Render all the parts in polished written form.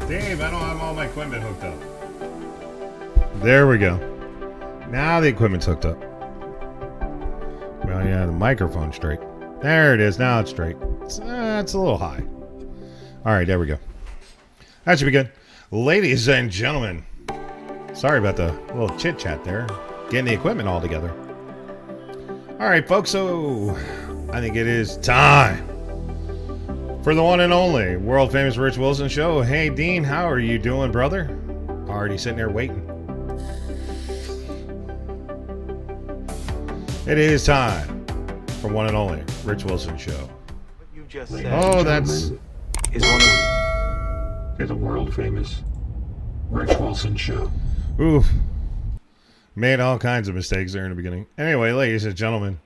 Dave, I don't have all my equipment hooked up. There we go. Now the equipment's hooked up. Well, yeah, the microphone's straight. There it is. Now it's straight. It's a little high. All right, there we go. That should be good. Ladies and gentlemen, sorry about the little chit-chat there. Getting the equipment all together. All right, folks, so I think it is time for the one and only world-famous Rich Wilson Show. Hey, Dean, how are you doing, brother? Already sitting there waiting. It is time for one and only Rich Wilson Show. What you just said. Oh, that's... is one of the world-famous Rich Wilson Show. Oof. Made all kinds of mistakes there in the beginning. Anyway, ladies and gentlemen,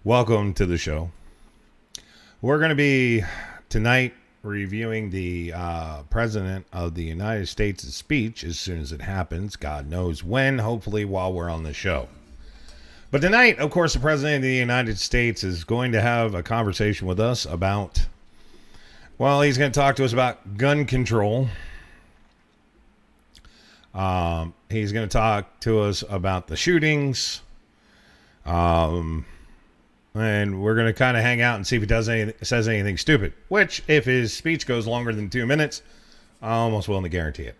welcome to the show. We're going to be tonight reviewing the President of the United States' speech as soon as it happens. God knows when, hopefully while we're on the show. But tonight, of course, the President of the United States is going to have a conversation with us about, well, he's going to talk to us about gun control. He's going to talk to us about the shootings. And we're going to kind of hang out and see if he says anything stupid. Which, if his speech goes longer than 2 minutes, I'm almost willing to guarantee it.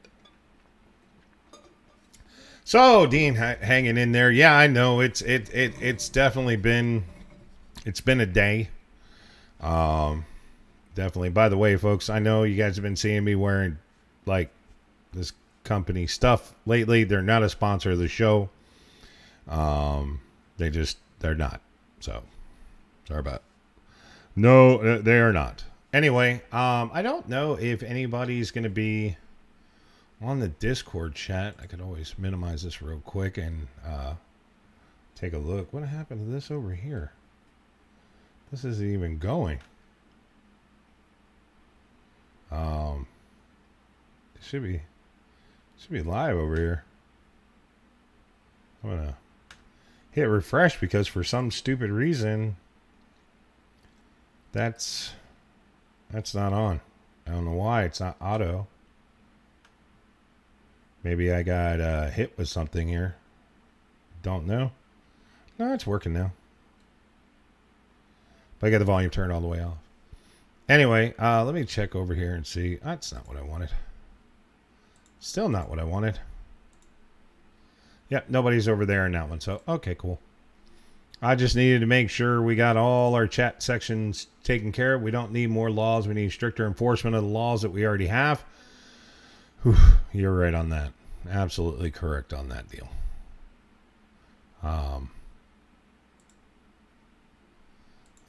So, Dean, hanging in there. Yeah, I know it's definitely been a day. Definitely. By the way, folks, I know you guys have been seeing me wearing like this company stuff lately. They're not a sponsor of the show. They're not. So, sorry about it. No, they are not. Anyway, I don't know if anybody's going to be on the Discord chat. I could always minimize this real quick and take a look. What happened to this over here? This isn't even going. It should be live over here. I'm gonna hit refresh because for some stupid reason that's not on. I don't know why it's not auto. Maybe I got hit with something here. Don't know. No, it's working now. But I got the volume turned all the way off. Anyway, let me check over here and see. That's not what I wanted. Still not what I wanted. Yep, nobody's over there in that one. So, okay, cool. I just needed to make sure we got all our chat sections taken care of. We don't need more laws. We need stricter enforcement of the laws that we already have. Whew, you're right on that. Absolutely correct on that deal.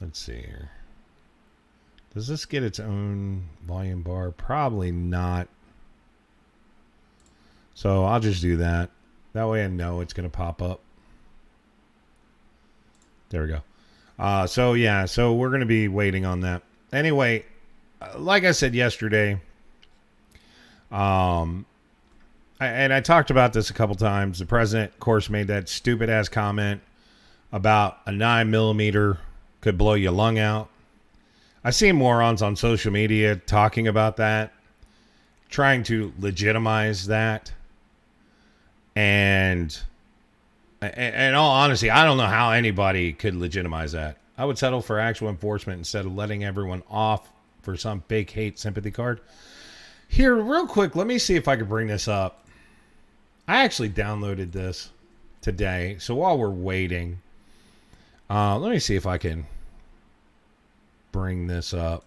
Let's see here. Does this get its own volume bar? Probably not. So I'll just do that. That way I know it's going to pop up. There we go. So yeah, so we're going to be waiting on that. Anyway, like I said yesterday, and I talked about this a couple times. The president, of course, made that stupid ass comment about a 9mm could blow your lung out. I see morons on social media talking about that, trying to legitimize that. And in all honesty, I don't know how anybody could legitimize that. I would settle for actual enforcement instead of letting everyone off for some fake hate sympathy card. Here, real quick, let me see if I can bring this up. I actually downloaded this today. So while we're waiting, let me see if I can bring this up.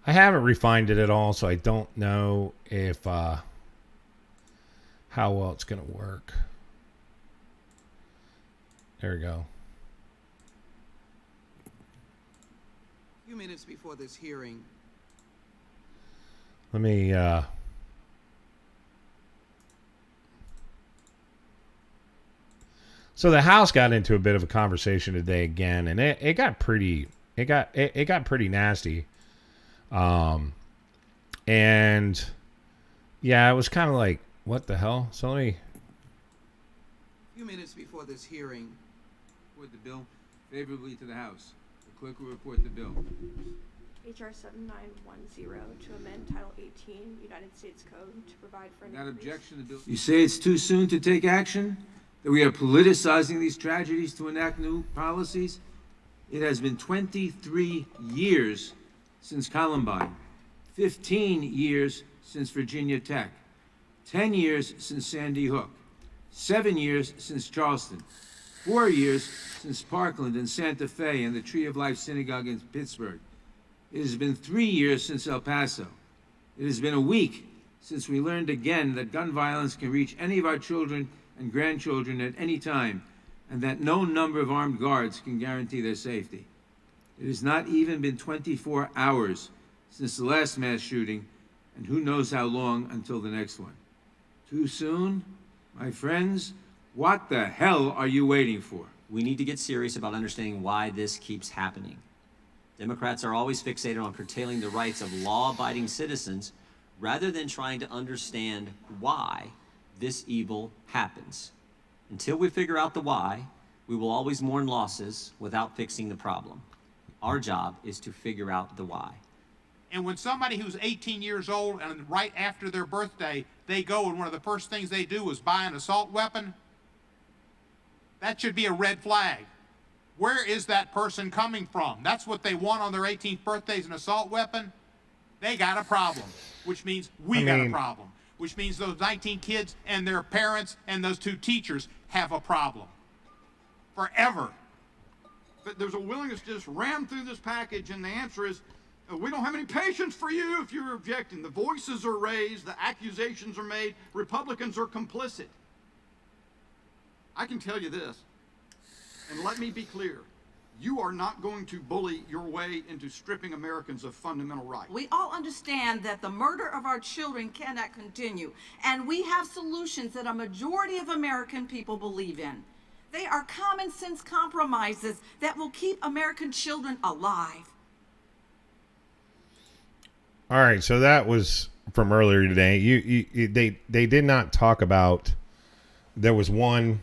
I haven't refined it at all, so I don't know if how well it's going to work. There we go. A few minutes before this hearing, Let me So the House got into a bit of a conversation today again, and it got pretty pretty nasty. And yeah, it was kind of like, what the hell? So let me. a few minutes before this hearing, Report the bill favorably to the House. The clerk will report the bill. H.R. 7910 to amend Title 18 United States Code to provide for an Without increase. objection, the bill. You say it's too soon to take action? That we are politicizing these tragedies to enact new policies? It has been 23 years since Columbine, 15 years since Virginia Tech, 10 years since Sandy Hook, 7 years since Charleston, 4 years since Parkland and Santa Fe and the Tree of Life Synagogue in Pittsburgh. It has been 3 years since El Paso. It has been a week since we learned again that gun violence can reach any of our children and grandchildren at any time, and that no number of armed guards can guarantee their safety. It has not even been 24 hours since the last mass shooting, and who knows how long until the next one. Too soon? My friends, what the hell are you waiting for? We need to get serious about understanding why this keeps happening. Democrats are always fixated on curtailing the rights of law-abiding citizens rather than trying to understand why this evil happens. Until we figure out the why, we will always mourn losses without fixing the problem. Our job is to figure out the why. And when somebody who's 18 years old and right after their birthday, they go and one of the first things they do is buy an assault weapon, that should be a red flag. Where is that person coming from? That's what they want on their 18th birthday is an assault weapon. They got a problem, which means we got a problem, which means those 19 kids and their parents and those 2 teachers have a problem. Forever. But there's a willingness to just ram through this package, and the answer is, we don't have any patience for you if you're objecting. The voices are raised, the accusations are made, Republicans are complicit. I can tell you this, and let me be clear, you are not going to bully your way into stripping Americans of fundamental rights. We all understand that the murder of our children cannot continue, and we have solutions that a majority of American people believe in. They are common sense compromises that will keep American children alive. All right, so that was from earlier today. They did not talk about. There was one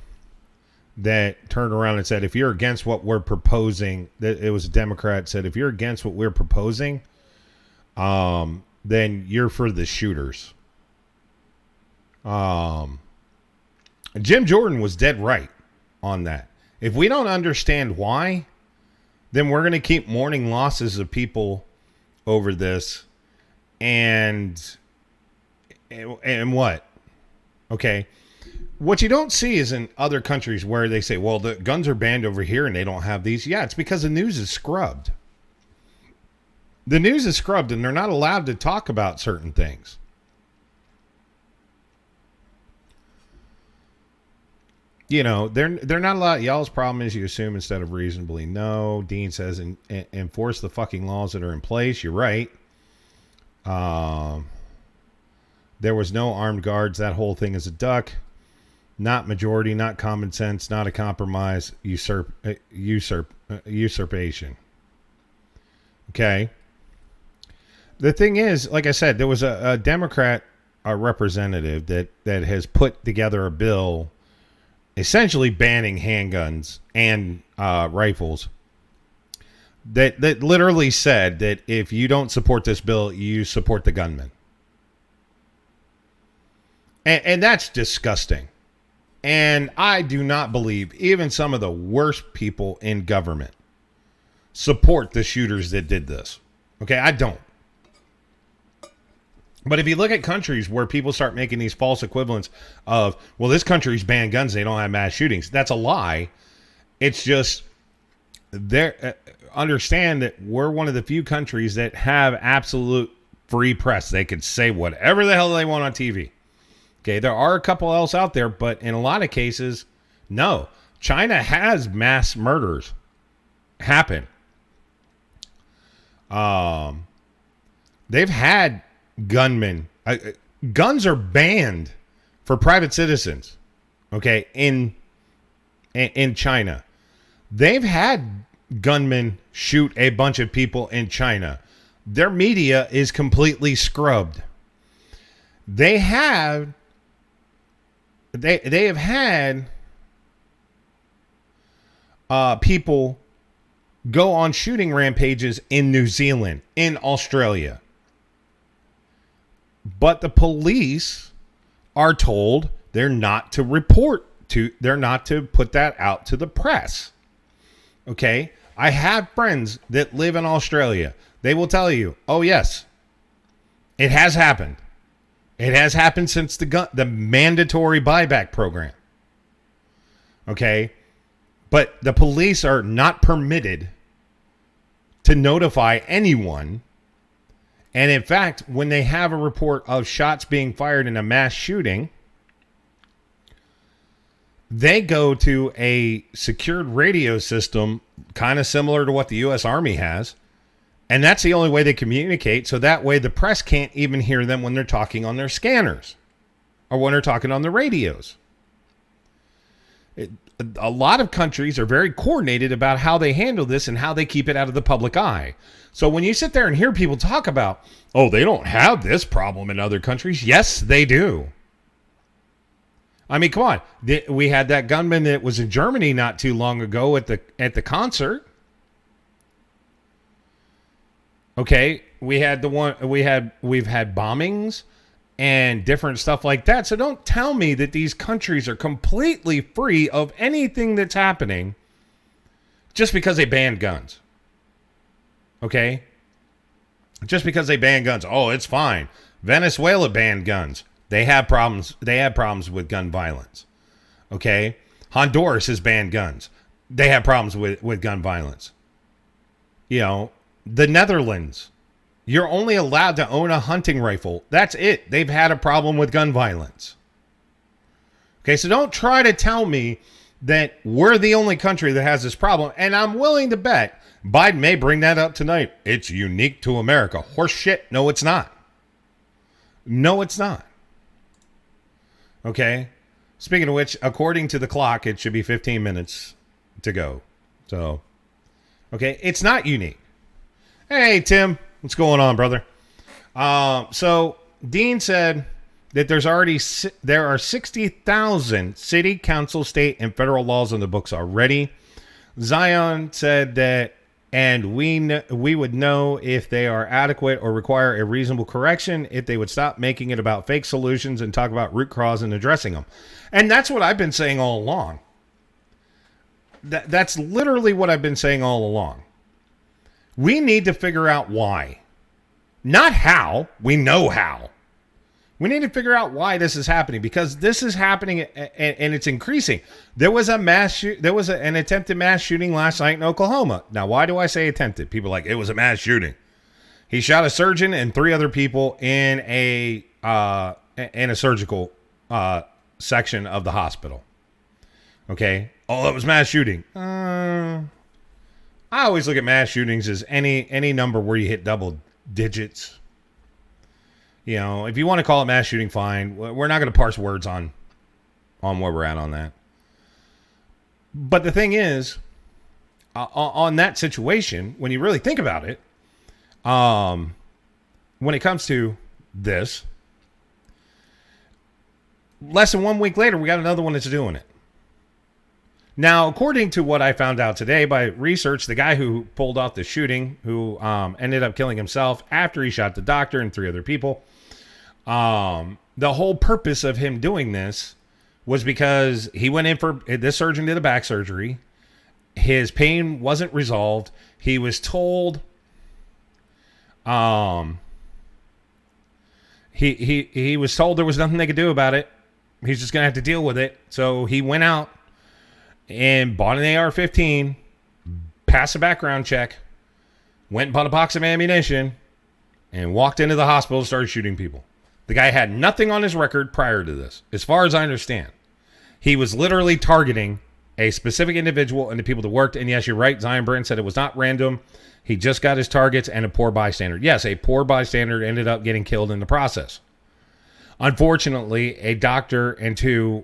that turned around and said, if you're against what we're proposing, that it was a Democrat, said, if you're against what we're proposing, then you're for the shooters. Jim Jordan was dead right on that. If we don't understand why, then we're going to keep mourning losses of people over this. And what? Okay. What you don't see is in other countries where they say, well, the guns are banned over here and they don't have these. Yeah, it's because the news is scrubbed. The news is scrubbed and they're not allowed to talk about certain things. You know, they're not allowed. Y'all's problem is you assume instead of reasonably. No, Dean says enforce the fucking laws that are in place. You're right. There was no armed guards. That whole thing is a duck. Not majority, not common sense, not a compromise, usurpation. Okay. The thing is, like I said, there was a Democrat representative that has put together a bill essentially banning handguns and rifles that literally said that if you don't support this bill, you support the gunman. And that's disgusting. And I do not believe even some of the worst people in government support the shooters that did this. Okay, I don't. But if you look at countries where people start making these false equivalents of, well, this country's banned guns, they don't have mass shootings. That's a lie. It's just, understand that we're one of the few countries that have absolute free press. They could say whatever the hell they want on TV. Okay, there are a couple else out there, but in a lot of cases, no. China has mass murders happen. They've had gunmen. Guns are banned for private citizens. Okay, in China, they've had gunmen shoot a bunch of people in China. Their media is completely scrubbed. They have had people go on shooting rampages in New Zealand, in Australia. But the police are told they're not to put that out to the press. Okay? I have friends that live in Australia. They will tell you, oh yes, it has happened. It has happened since the mandatory buyback program. Okay? But the police are not permitted to notify anyone. And in fact, when they have a report of shots being fired in a mass shooting, they go to a secured radio system, kind of similar to what the U.S. Army has. And that's the only way they communicate. So that way the press can't even hear them when they're talking on their scanners or when they're talking on the radios. A lot of countries are very coordinated about how they handle this and how they keep it out of the public eye. So when you sit there and hear people talk about, oh, they don't have this problem in other countries. Yes, they do. I mean, come on. We had that gunman that was in Germany not too long ago at the concert. Okay, we've had bombings and different stuff like that. So don't tell me that these countries are completely free of anything that's happening just because they banned guns. Okay? Just because they banned guns. Oh, it's fine. Venezuela banned guns. They have problems. They have problems with gun violence. Okay? Honduras has banned guns. They have problems with gun violence. You know, the Netherlands, you're only allowed to own a hunting rifle. That's it. They've had a problem with gun violence. Okay, so don't try to tell me that we're the only country that has this problem. And I'm willing to bet Biden may bring that up tonight. It's unique to America. Horse shit. No, it's not. No, it's not. Okay. Speaking of which, according to the clock, it should be 15 minutes to go. So, okay, it's not unique. Hey, Tim, what's going on, brother? So Dean said that there are 60,000 city, council, state, and federal laws on the books already. Zion said that, and we would know if they are adequate or require a reasonable correction if they would stop making it about fake solutions and talk about root cause and addressing them. And that's what I've been saying all along. That's literally what I've been saying all along. We need to figure out why. Not how. We know how. We need to figure out why this is happening, because this is happening and it's increasing. There was an attempted mass shooting last night in Oklahoma. Now, why do I say attempted? People are like, it was a mass shooting. He shot a surgeon and 3 other people in a surgical section of the hospital. Okay. Oh, it was mass shooting. I always look at mass shootings as any number where you hit double digits. You know, if you want to call it mass shooting, fine. We're not going to parse words on where we're at on that. But the thing is, on that situation, when you really think about it, when it comes to this, less than 1 week later, we got another one that's doing it. Now, according to what I found out today by research, the guy who pulled off the shooting, who ended up killing himself after he shot the doctor and 3 other people, the whole purpose of him doing this was because he went in for, this surgeon did a back surgery. His pain wasn't resolved. He was told He was told there was nothing they could do about it. He's just going to have to deal with it. So he went out and bought an AR-15, passed a background check, went and bought a box of ammunition, and walked into the hospital and started shooting people. The guy had nothing on his record prior to this, as far as I understand. He was literally targeting a specific individual and the people that worked. And yes, you're right. Zion Brent said it was not random. He just got his targets and a poor bystander. Yes, a poor bystander ended up getting killed in the process. Unfortunately, a doctor and 2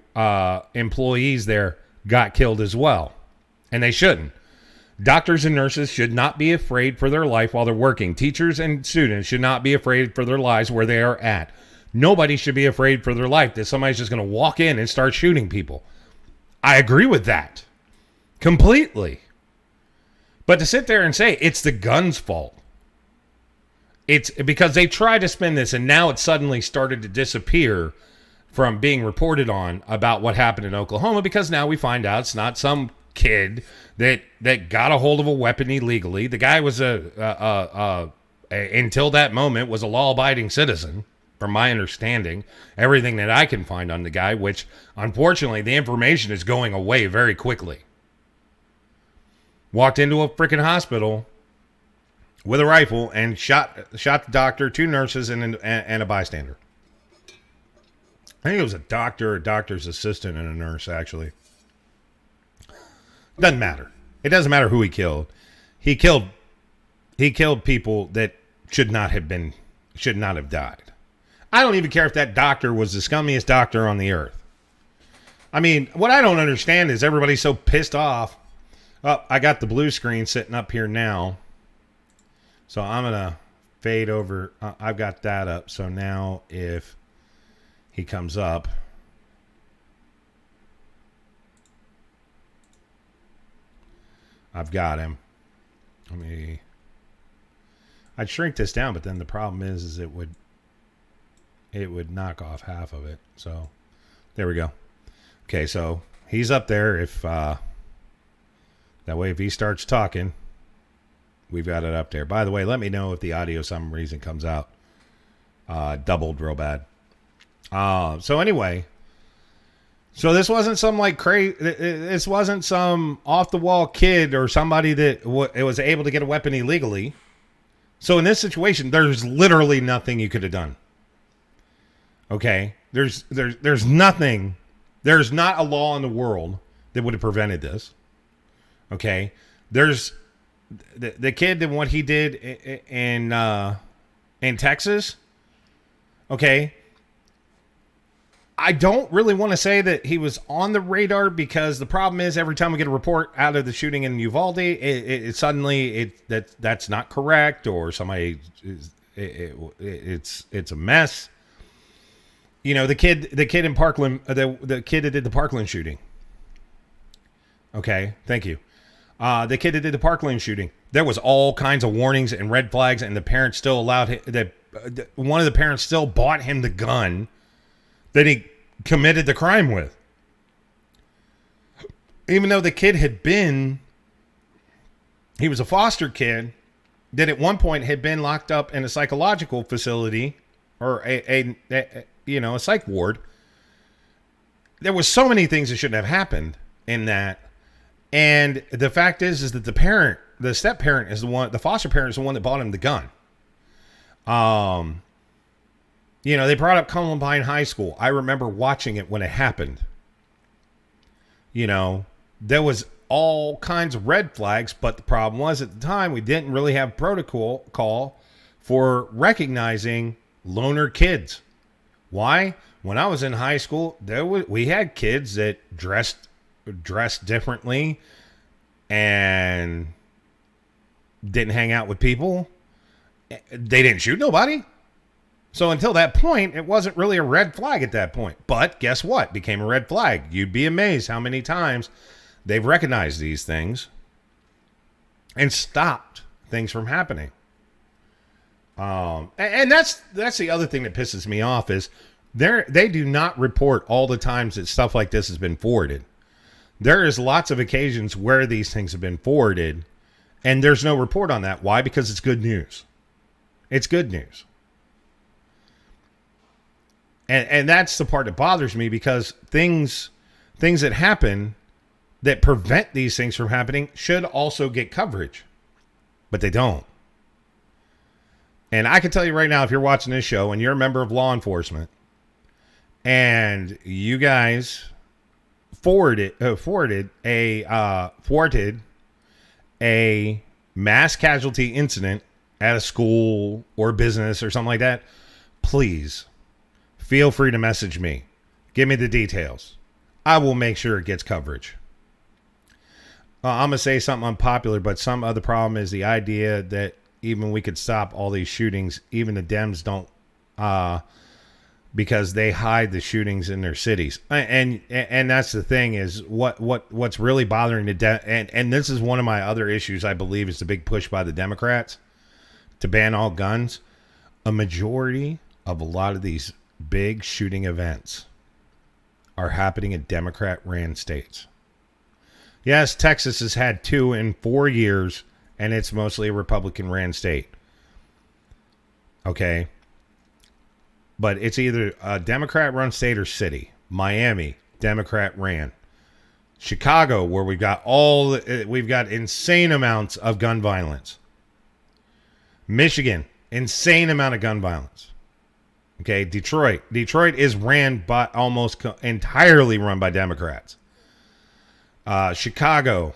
employees there got killed as well. And they shouldn't. Doctors and nurses should not be afraid for their life while they're working. Teachers and students should not be afraid for their lives where they are at. Nobody should be afraid for their life that somebody's just going to walk in and start shooting people. I agree with that completely. But to sit there and say it's the gun's fault, it's because they tried to spin this, and now it suddenly started to disappear from being reported on about what happened in Oklahoma, because now we find out it's not some kid that got a hold of a weapon illegally. The guy was until that moment was a law-abiding citizen, from my understanding. Everything that I can find on the guy, which unfortunately the information is going away very quickly. Walked into a freaking hospital with a rifle and shot the doctor, 2 nurses, and a bystander. I think it was a doctor, a doctor's assistant, and a nurse, actually. Doesn't matter. It doesn't matter who he killed. He killed people that should not have died. I don't even care if that doctor was the scummiest doctor on the earth. I mean, what I don't understand is everybody's so pissed off. Oh, I got the blue screen sitting up here now. So I'm going to fade over. I've got that up. So now if he comes up, I've got him. I'd shrink this down, but then the problem is it would knock off half of it. So there we go. Okay, so he's up there. If that way, if he starts talking, we've got it up there. By the way, let me know if the audio some reason comes out doubled real bad. So anyway, so this wasn't some like crazy. This wasn't some off the wall kid or somebody that was able to get a weapon illegally. So in this situation, there's literally nothing you could have done. Okay, there's nothing. There's not a law in the world that would have prevented this. Okay, there's the kid and what he did in Texas. Okay, I don't really want to say that he was on the radar, because the problem is every time we get a report out of the shooting in Uvalde, it suddenly that's not correct, or somebody it's a mess. You know, the kid in Parkland, the kid that did the Parkland shooting. Okay, thank you. The kid that did the Parkland shooting, there was all kinds of warnings and red flags, and the parents still allowed him. One of the parents still bought him the gun that he committed the crime with, even though the kid he was a foster kid that at one point had been locked up in a psychological facility, or a psych ward. There was so many things that shouldn't have happened in that. And the fact is that the step parent is the foster parent is the one that bought him the gun. They brought up Columbine High School. I remember watching it when it happened. There was all kinds of red flags, but the problem was at the time we didn't really have protocol for recognizing loner kids. Why? When I was in high school, we had kids that dressed differently and didn't hang out with people. They didn't shoot nobody. So until that point, it wasn't really a red flag at that point. But guess what? Became a red flag. You'd be amazed how many times they've recognized these things and stopped things from happening. And that's the other thing that pisses me off is they do not report all the times that stuff like this has been forwarded. There is lots of occasions where these things have been forwarded, and there's no report on that. Why? Because it's good news. It's good news. And that's the part that bothers me, because things that happen that prevent these things from happening should also get coverage, but they don't. And I can tell you right now, if you're watching this show and you're a member of law enforcement and you guys thwarted a mass casualty incident at a school or business or something like that, please feel free to message me. Give me the details. I will make sure it gets coverage. I'm going to say something unpopular, but some other problem is the idea that even we could stop all these shootings, even the Dems don't, because they hide the shootings in their cities. And that's the thing, is what's really bothering the and this is one of my other issues, I believe, is the big push by the Democrats to ban all guns. A majority of a lot of these big shooting events are happening in Democrat-ran states. Yes, Texas has had 2 in 4 years, and it's mostly a Republican-ran state. Okay? But it's either a Democrat-run state or city. Miami, Democrat-ran. Chicago, where we've got insane amounts of gun violence. Michigan, insane amount of gun violence. Okay, Detroit is ran by almost entirely run by Democrats. Chicago,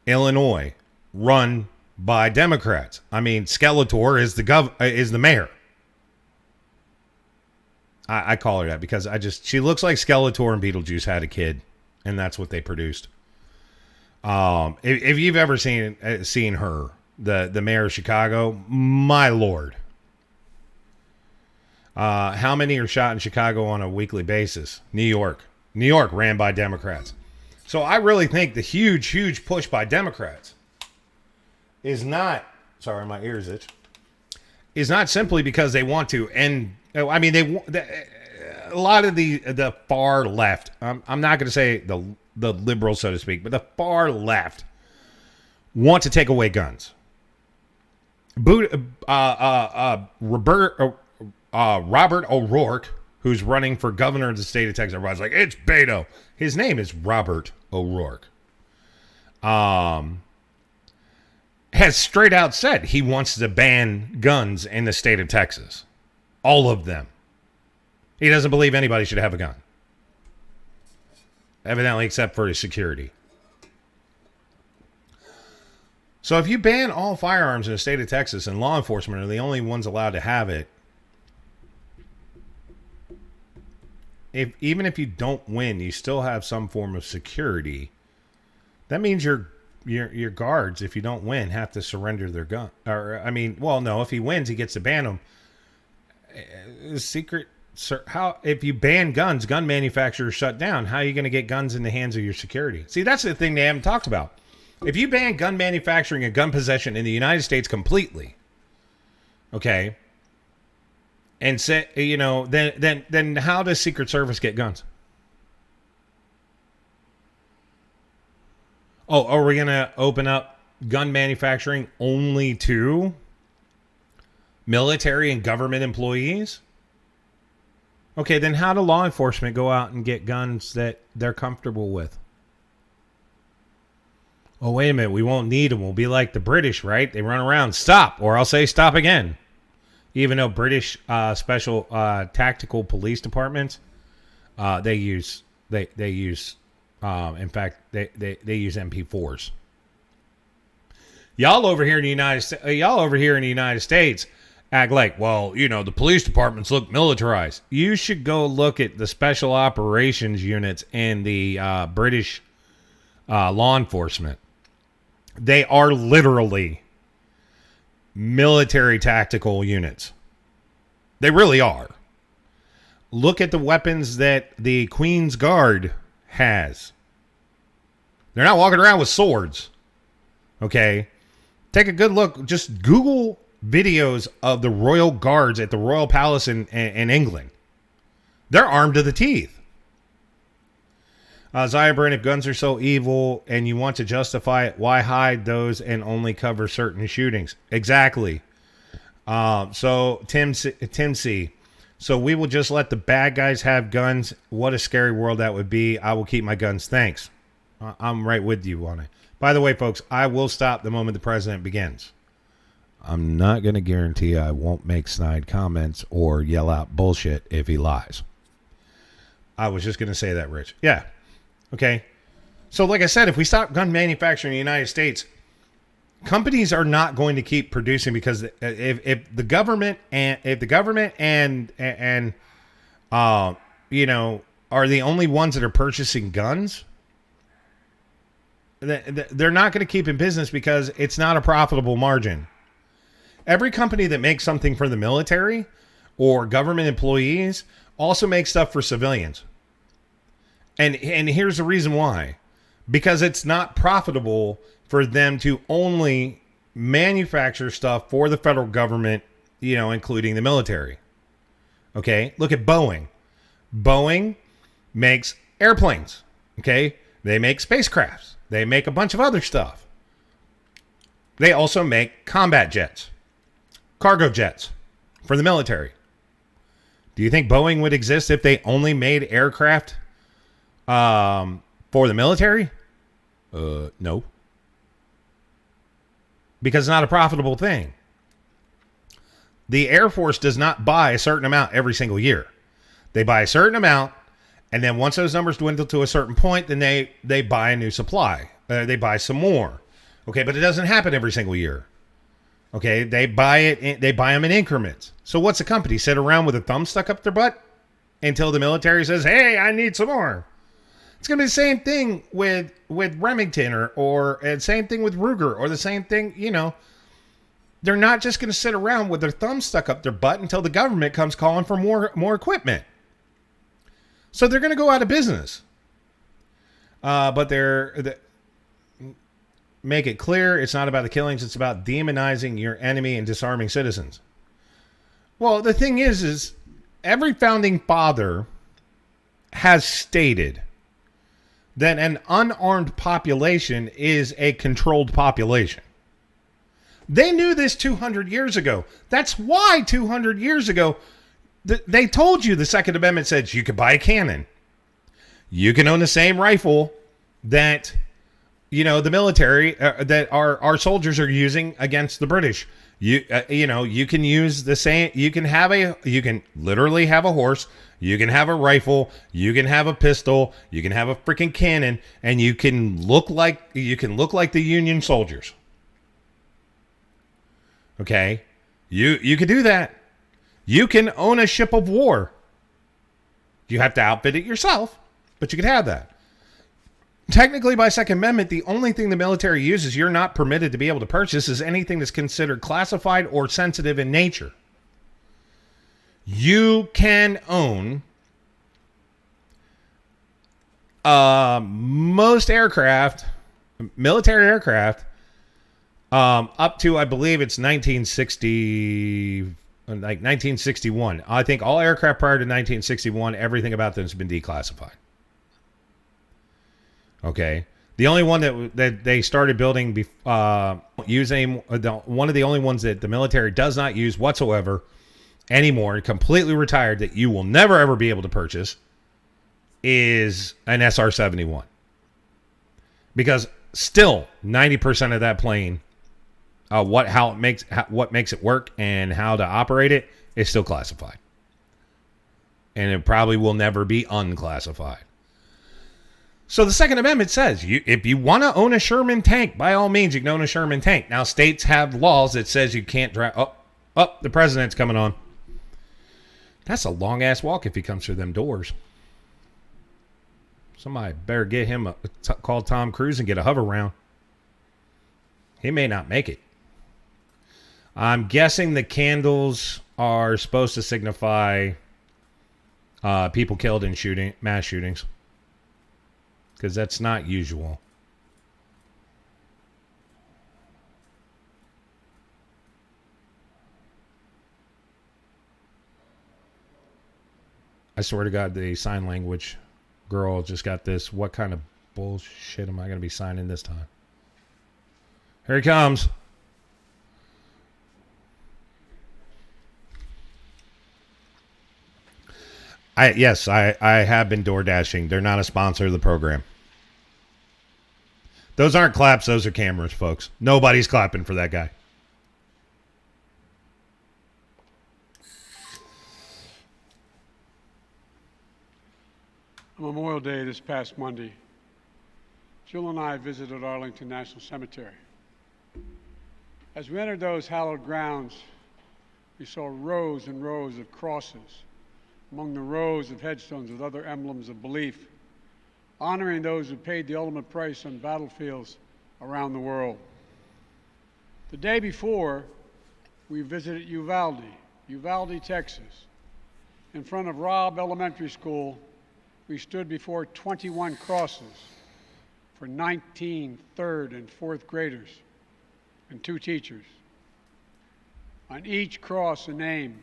Illinois, run by Democrats. I mean, Skeletor is the mayor. I call her that because she looks like Skeletor and Beetlejuice had a kid, and that's what they produced. If you've ever seen her, the mayor of Chicago, my lord. How many are shot in Chicago on a weekly basis? New York ran by Democrats. So I really think the huge push by Democrats is not, sorry, my ears itch, is not simply because they want to end. I mean, a lot of the far left. I'm not going to say the liberals, so to speak, but the far left want to take away guns. Robert O'Rourke, who's running for governor of the state of Texas, everybody's like, it's Beto. His name is Robert O'Rourke. Has straight out said he wants to ban guns in the state of Texas. All of them. He doesn't believe anybody should have a gun. Evidently, except for his security. So if you ban all firearms in the state of Texas and law enforcement are the only ones allowed to have it, even if you don't win, you still have some form of security. That means your guards, if you don't win, have to surrender their gun. Or no, if he wins, he gets to ban them. If you ban guns, gun manufacturers shut down. How are you going to get guns in the hands of your security? See, that's the thing they haven't talked about. If you ban gun manufacturing and gun possession in the United States completely, okay, and say, then how does Secret Service get guns? Oh, are we going to open up gun manufacturing only to military and government employees? Okay, then how do law enforcement go out and get guns that they're comfortable with? Oh, wait a minute, we won't need them. We'll be like the British, right? They run around, stop, or I'll say stop again. Even though British special tactical police departments, they use MP4s. Y'all over here in the United States act like, well, the police departments look militarized. You should go look at the special operations units in the British law enforcement. They are literally military tactical units. They really are. Look at the weapons that the Queen's Guard has. They're not walking around with swords. Okay? Take a good look. Just Google videos of the Royal Guards at the Royal Palace in England. They're armed to the teeth. Zyabrin, if guns are so evil and you want to justify it, why hide those and only cover certain shootings? Exactly. So Tim C. So we will just let the bad guys have guns. What a scary world that would be. I will keep my guns. Thanks. I'm right with you on it. By the way, folks, I will stop the moment the president begins. I'm not going to guarantee I won't make snide comments or yell out bullshit if he lies. I was just going to say that, Rich. Yeah. Okay. So like I said, if we stop gun manufacturing in the United States, companies are not going to keep producing, because if the government and you know, are the only ones that are purchasing guns, they're not going to keep in business because it's not a profitable margin. Every company that makes something for the military or government employees also makes stuff for civilians. And here's the reason why. Because it's not profitable for them to only manufacture stuff for the federal government, you know, including the military. Okay? Look at Boeing. Boeing makes airplanes. Okay? They make spacecrafts. They make a bunch of other stuff. They also make combat jets, cargo jets for the military. Do you think Boeing would exist if they only made aircraft for the military? No. Because it's not a profitable thing. The Air Force does not buy a certain amount every single year. They buy a certain amount, and then once those numbers dwindle to a certain point, then they buy a new supply. They buy some more. Okay, but it doesn't happen every single year. Okay, they buy them in increments. So what's a company? Sit around with a thumb stuck up their butt until the military says, hey, I need some more. It's going to be the same thing with Remington or same thing with Ruger, or the same thing, you know. They're not just going to sit around with their thumb stuck up their butt until the government comes calling for more equipment. So they're going to go out of business. But make it clear, it's not about the killings. It's about demonizing your enemy and disarming citizens. Well, the thing is every founding father has stated that an unarmed population is a controlled population. They knew this 200 years ago. That's why 200 years ago, they told you the Second Amendment said you could buy a cannon. You can own the same rifle that, you know, the military, that our soldiers are using against the British. You can use the same, you can literally have a horse, you can have a rifle, you can have a pistol, you can have a freaking cannon, and you can look like the Union soldiers. Okay? You can do that. You can own a ship of war. You have to outfit it yourself, but you can have that. Technically, by Second Amendment, the only thing the military uses you're not permitted to be able to purchase is anything that's considered classified or sensitive in nature. You can own most aircraft, military aircraft, up to, I believe it's 1961. I think all aircraft prior to 1961, everything about them has been declassified. Okay. The only one that they started building using, one of the only ones that the military does not use whatsoever anymore, completely retired, that you will never ever be able to purchase, is an SR-71. Because still 90% of that plane, what makes it work and how to operate it is still classified. And it probably will never be unclassified. So the Second Amendment says, if you want to own a Sherman tank, by all means, you can own a Sherman tank. Now, states have laws that says you can't drive. Oh, the president's coming on. That's a long-ass walk if he comes through them doors. Somebody better get him call Tom Cruise and get a hover round. He may not make it. I'm guessing the candles are supposed to signify people killed in mass shootings. Because that's not usual. I swear to God, the sign language girl just got this. What kind of bullshit am I going to be signing this time? Here he comes. Yes, I have been door dashing. They're not a sponsor of the program. Those aren't claps. Those are cameras, folks. Nobody's clapping for that guy. On Memorial Day this past Monday, Jill and I visited Arlington National Cemetery. As we entered those hallowed grounds, we saw rows and rows of crosses among the rows of headstones with other emblems of belief, honoring those who paid the ultimate price on battlefields around the world. The day before, we visited Uvalde, Texas. In front of Robb Elementary School, we stood before 21 crosses for 19 third and fourth graders and 2 teachers. On each cross, a name,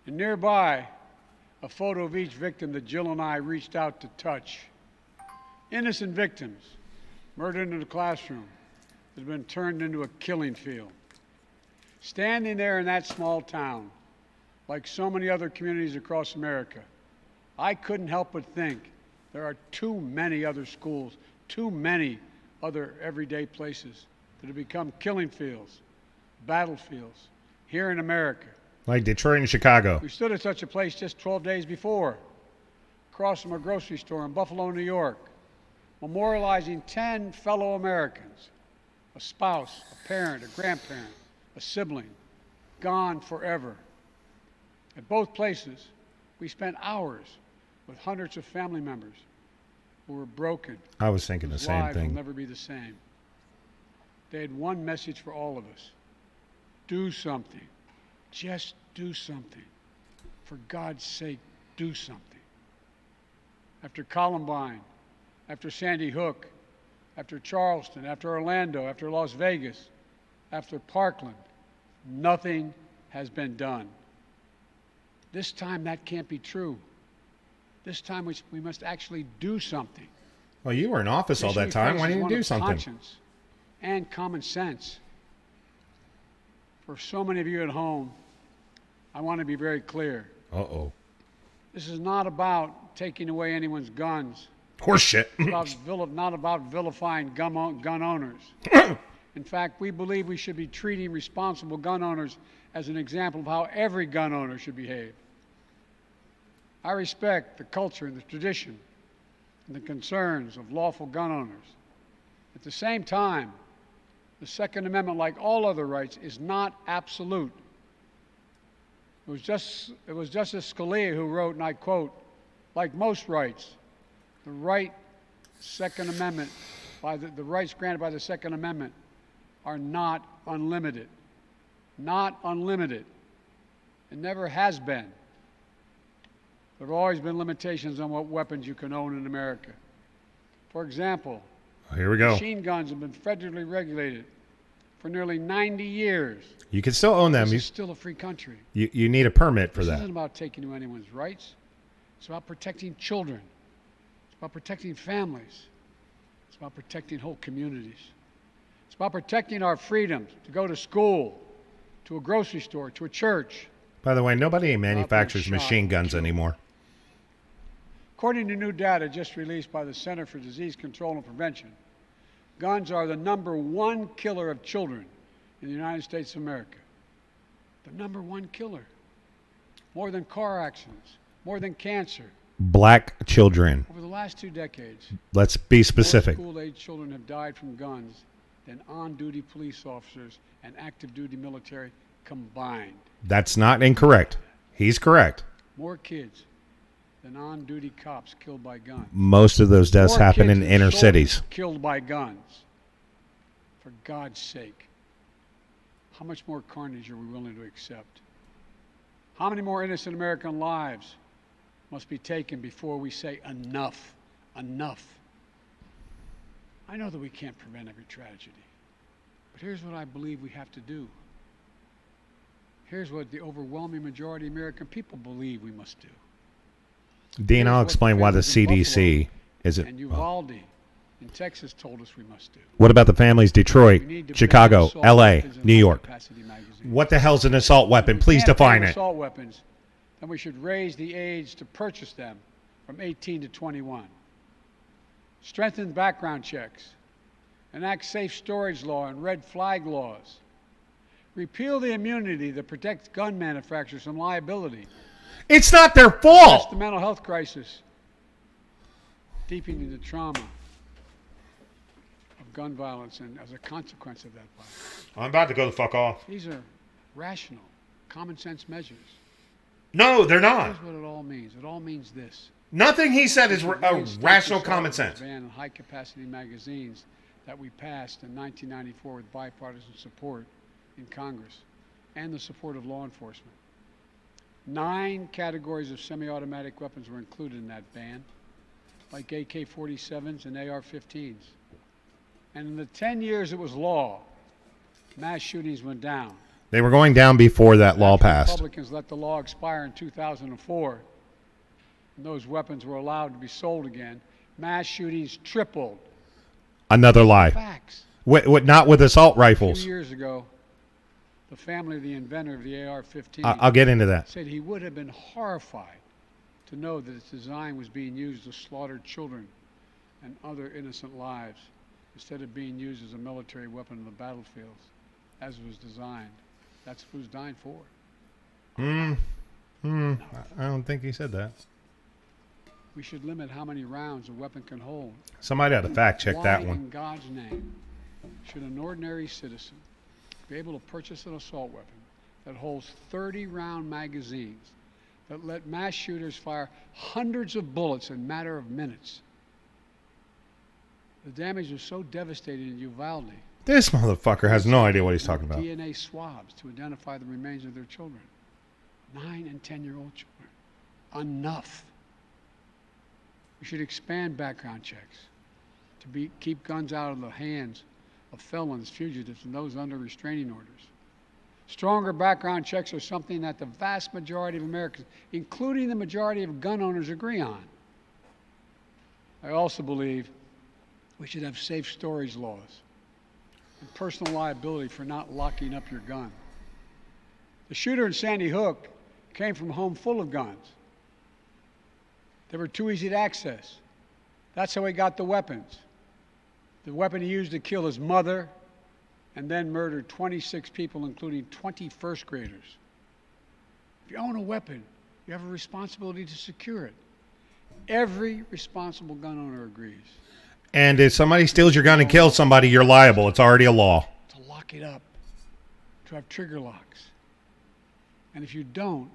and nearby, a photo of each victim that Jill and I reached out to touch. Innocent victims murdered in the classroom that have been turned into a killing field. Standing there in that small town, like so many other communities across America, I couldn't help but think there are too many other schools, too many other everyday places that have become killing fields, battlefields here in America. Like Detroit and Chicago. We stood at such a place just 12 days before, across from a grocery store in Buffalo, New York, memorializing 10 fellow Americans, a spouse, a parent, a grandparent, a sibling, gone forever. At both places, we spent hours with hundreds of family members who were broken. I was thinking the whose same lives will thing. never be the same. They had one message for all of us. Do something. Just do something. For God's sake, do something. After Columbine, after Sandy Hook, after Charleston, after Orlando, after Las Vegas, after Parkland, nothing has been done. This time that can't be true. This time we must actually do something. Well, you were in office all that time. Why didn't you do something? Conscience and common sense. For so many of you at home, I want to be very clear. Uh-oh. This is not about taking away anyone's guns. Horseshit. It's not about vilifying gun owners. In fact, we believe we should be treating responsible gun owners as an example of how every gun owner should behave. I respect the culture and the tradition and the concerns of lawful gun owners. At the same time, the Second Amendment, like all other rights, is not absolute. It was Justice Scalia who wrote, and I quote, "Like most rights, the rights granted by the Second Amendment are not unlimited. Not unlimited. It never has been. There have always been limitations on what weapons you can own in America. For example, here we go. Machine guns have been federally regulated for nearly 90 years. You can still own them. This is still a free country. You need a permit for This that. isn't about taking away anyone's rights. It's about protecting children. It's about protecting families. It's about protecting whole communities. It's about protecting our freedoms to go to school, to a grocery store, to a church. By the way, nobody manufactures machine guns anymore. According to new data just released by the Center for Disease Control and Prevention, guns are the #1 killer of children in the United States of America. The #1 killer. More than car accidents, more than cancer. Black children. Over the last 2 decades, Let's be specific. more school-age children have died from guns than on-duty police officers and active-duty military combined. That's not incorrect. He's correct. More kids than on-duty cops killed by guns. Most of those deaths More happen kids in than inner soldiers cities. Killed by guns. For God's sake, how much more carnage are we willing to accept? How many more innocent American lives must be taken before we say enough? Enough. I know that we can't prevent every tragedy, but here's what I believe we have to do. Here's what the overwhelming majority of American people believe we must do. Dean, I'll explain why the families in CDC Buffalo isn't. and Uvalde in Texas told us we must do. What about the families Detroit, We need to ban Chicago, assault LA, weapons in New York? high-capacity magazines. What the hell's an assault weapon? Please We can't define ban it. assault weapons then we should raise the age to purchase them from 18 to 21. Strengthen background checks. Enact safe storage law and red flag laws. Repeal the immunity that protects gun manufacturers from liability. It's not their Address fault. the mental health crisis, deepening the trauma of gun violence and as a consequence of that violence. I'm about to go the fuck off. These are rational, common sense measures. No, they're not. Here's what it all means. It all means this. Nothing he said is Reinstate rational the common sense. ban on high-capacity magazines that we passed in 1994 with bipartisan support in Congress and the support of law enforcement. 9 categories of semi-automatic weapons were included in that ban, like AK-47s and AR-15s. And in the 10 years it was law, mass shootings went down. They were going down before that law After passed. Republicans let the law expire in 2004, and those weapons were allowed to be sold again, mass shootings tripled. Another lie. Facts. Not with assault A rifles. few years ago, the family of the inventor of the AR-15 I'll get into that. said he would have been horrified to know that its design was being used to slaughter children and other innocent lives instead of being used as a military weapon in the battlefields, as it was designed. That's what it was designed for. I don't think he said that. We should limit how many rounds a weapon can hold. Somebody ought to fact check that Why one. in God's name should an ordinary citizen be able to purchase an assault weapon that holds 30-round magazines that let mass shooters fire hundreds of bullets in a matter of minutes? The damage was so devastating in Uvalde. This motherfucker has no idea what he's talking about. DNA swabs to identify the remains of their children. 9 and 10-year-old children. Enough. We should expand background checks to keep guns out of the hands of felons, fugitives, and those under restraining orders. Stronger background checks are something that the vast majority of Americans, including the majority of gun owners, agree on. I also believe we should have safe storage laws and personal liability for not locking up your gun. The shooter in Sandy Hook came from a home full of guns. They were too easy to access. That's how he got the weapons. The weapon he used to kill his mother and then murdered 26 people, including 20 first graders. If you own a weapon, you have a responsibility to secure it. Every responsible gun owner agrees. And if somebody steals your gun and kills somebody, you're liable. It's already a law. To lock it up, to have trigger locks. And if you don't,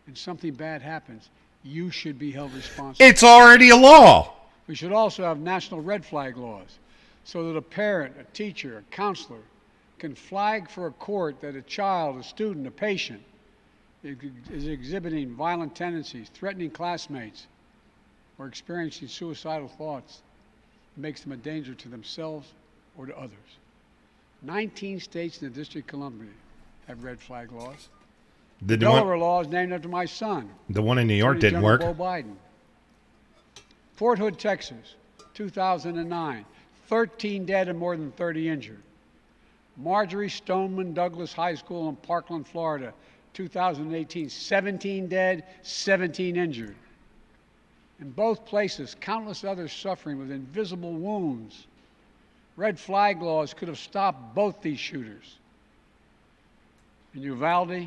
and something bad happens, you should be held responsible. It's already a law. We should also have national red flag laws so that a parent, a teacher, a counselor can flag for a court that a child, a student, a patient is exhibiting violent tendencies, threatening classmates, or experiencing suicidal thoughts that makes them a danger to themselves or to others. 19 states in the District of Columbia have red flag laws. The Delaware law is named after my son. The one in New York Attorney didn't General work. Beau Biden. Fort Hood, Texas, 2009, 13 dead and more than 30 injured. Marjorie Stoneman Douglas High School in Parkland, Florida, 2018, 17 dead, 17 injured. In both places, countless others suffering with invisible wounds. Red flag laws could have stopped both these shooters. In Uvalde,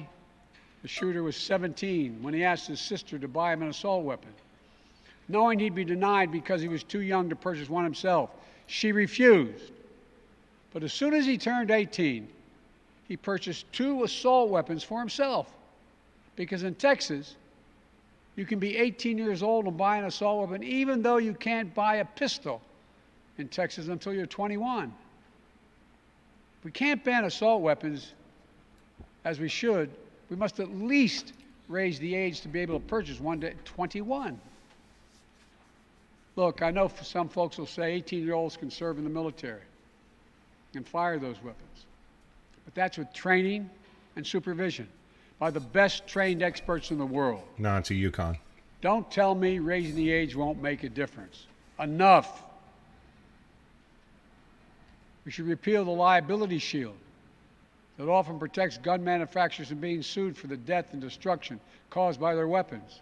the shooter was 17 when he asked his sister to buy him an assault weapon. Knowing he'd be denied because he was too young to purchase one himself, she refused. But as soon as he turned 18, he purchased 2 assault weapons for himself. Because in Texas, you can be 18 years old and buy an assault weapon even though you can't buy a pistol in Texas until you're 21. We can't ban assault weapons as we should. We must at least raise the age to be able to purchase one to 21. Look, I know some folks will say 18-year-olds can serve in the military and fire those weapons. But that's with training and supervision by the best trained experts in the world. No, it's a Yukon. Don't tell me raising the age won't make a difference. Enough. We should repeal the liability shield that often protects gun manufacturers from being sued for the death and destruction caused by their weapons.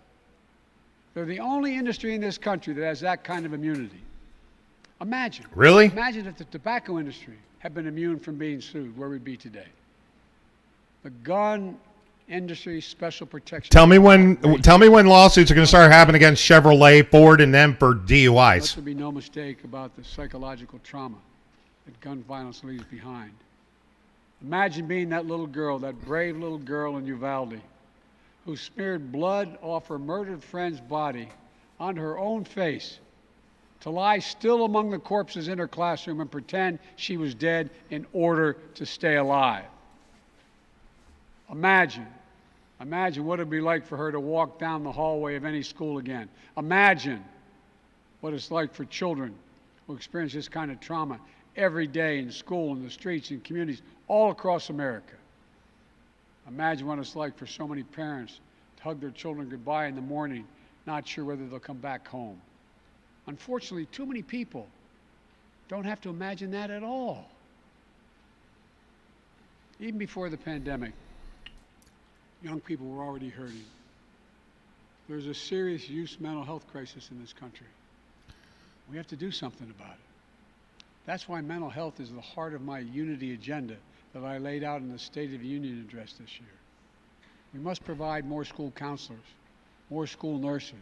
They're the only industry in this country that has that kind of immunity. Imagine. Really? Imagine if the tobacco industry had been immune from being sued, where we'd be today. The gun industry special protection. Tell me when lawsuits are going to start happening against Chevrolet, Ford, and them for Let DUIs. there be no mistake about the psychological trauma that gun violence leaves behind. Imagine being that little girl, that brave little girl in Uvalde, who smeared blood off her murdered friend's body onto her own face to lie still among the corpses in her classroom and pretend she was dead in order to stay alive. Imagine what it'd be like for her to walk down the hallway of any school again. Imagine what it's like for children who experience this kind of trauma every day in school, in the streets, in communities all across America. Imagine what it's like for so many parents to hug their children goodbye in the morning, not sure whether they'll come back home. Unfortunately, too many people don't have to imagine that at all. Even before the pandemic, young people were already hurting. There's a serious youth mental health crisis in this country. We have to do something about it. That's why mental health is the heart of my unity agenda that I laid out in the State of the Union address this year. We must provide more school counselors, more school nurses,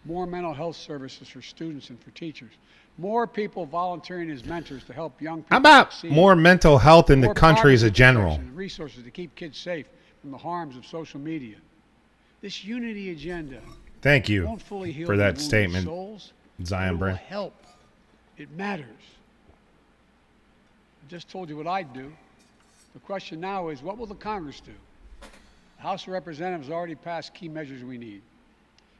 more mental health services for students and for teachers, more people volunteering as mentors to help young people How about succeed, more mental health in the more country as a poverty general? protection and resources to keep kids safe from the harms of social media. This unity agenda Thank you won't fully heal for the that wounded statement, souls, Zion but it will Brand. help. It matters. I just told you what I'd do. The question now is, what will the Congress do? The House of Representatives already passed key measures we need.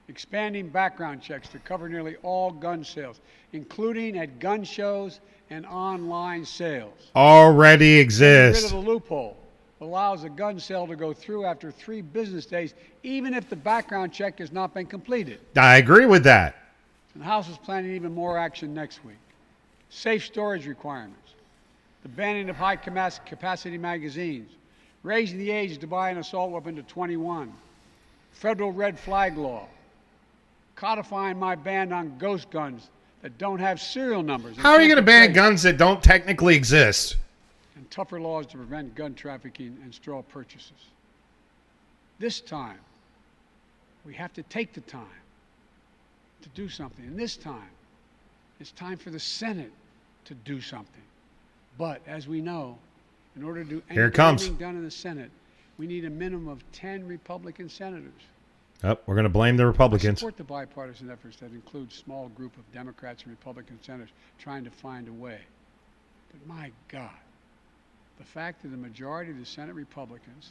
Expanding background checks to cover nearly all gun sales, including at gun shows and online sales. Already Get rid exist. of the loophole that allows a gun sale to go through after 3 business days, even if the background check has not been completed. I agree with that. And the House is planning even more action next week. Safe storage requirements, the banning of high-capacity magazines, raising the age to buy an assault weapon to 21, federal red flag law, codifying my ban on ghost guns that don't have serial numbers. How are you going to ban guns that don't technically exist? And tougher laws to prevent gun trafficking and straw purchases. This time, we have to take the time to do something. And this time, it's time for the Senate to do something. But as we know, in order to do anything done in the Senate, we need a minimum of 10 Republican senators. Oh, we're going to blame the I Republicans. support the bipartisan efforts that include a small group of Democrats and Republican senators trying to find a way. But my God, the fact that the majority of the Senate Republicans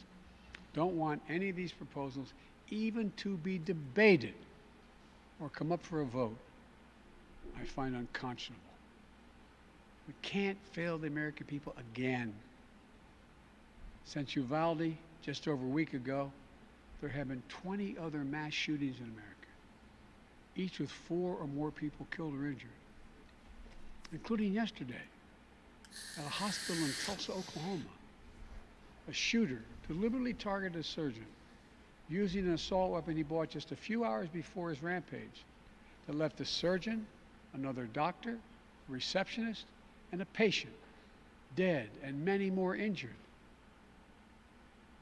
don't want any of these proposals even to be debated or come up for a vote, I find unconscionable. We can't fail the American people again. Since Uvalde, just over a week ago, there have been 20 other mass shootings in America, each with 4 or more people killed or injured, including yesterday at a hospital in Tulsa, Oklahoma. A shooter deliberately targeted a surgeon using an assault weapon he bought just a few hours before his rampage that left a surgeon, another doctor, a receptionist, and a patient dead and many more injured.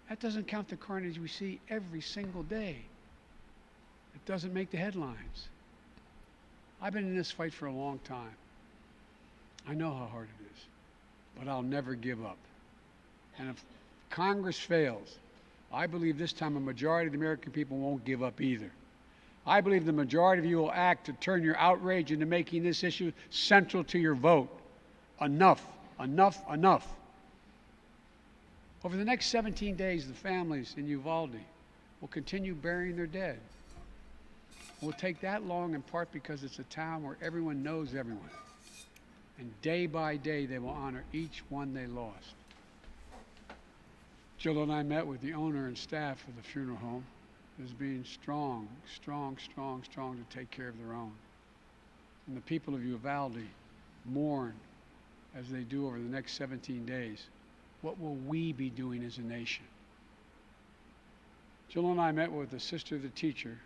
That doesn't count the carnage we see every single day. It doesn't make the headlines. I've been in this fight for a long time. I know how hard it is, but I'll never give up. And if Congress fails, I believe this time a majority of the American people won't give up either. I believe the majority of you will act to turn your outrage into making this issue central to your vote. Enough, enough, enough. Over the next 17 days, the families in Uvalde will continue burying their dead. It will take that long in part because it's a town where everyone knows everyone. And day by day, they will honor each one they lost. Jill and I met with the owner and staff of the funeral home, as being strong to take care of their own. And the people of Uvalde mourn as they do over the next 17 days. what will we be doing as a nation? Jill and I met with the sister of the teacher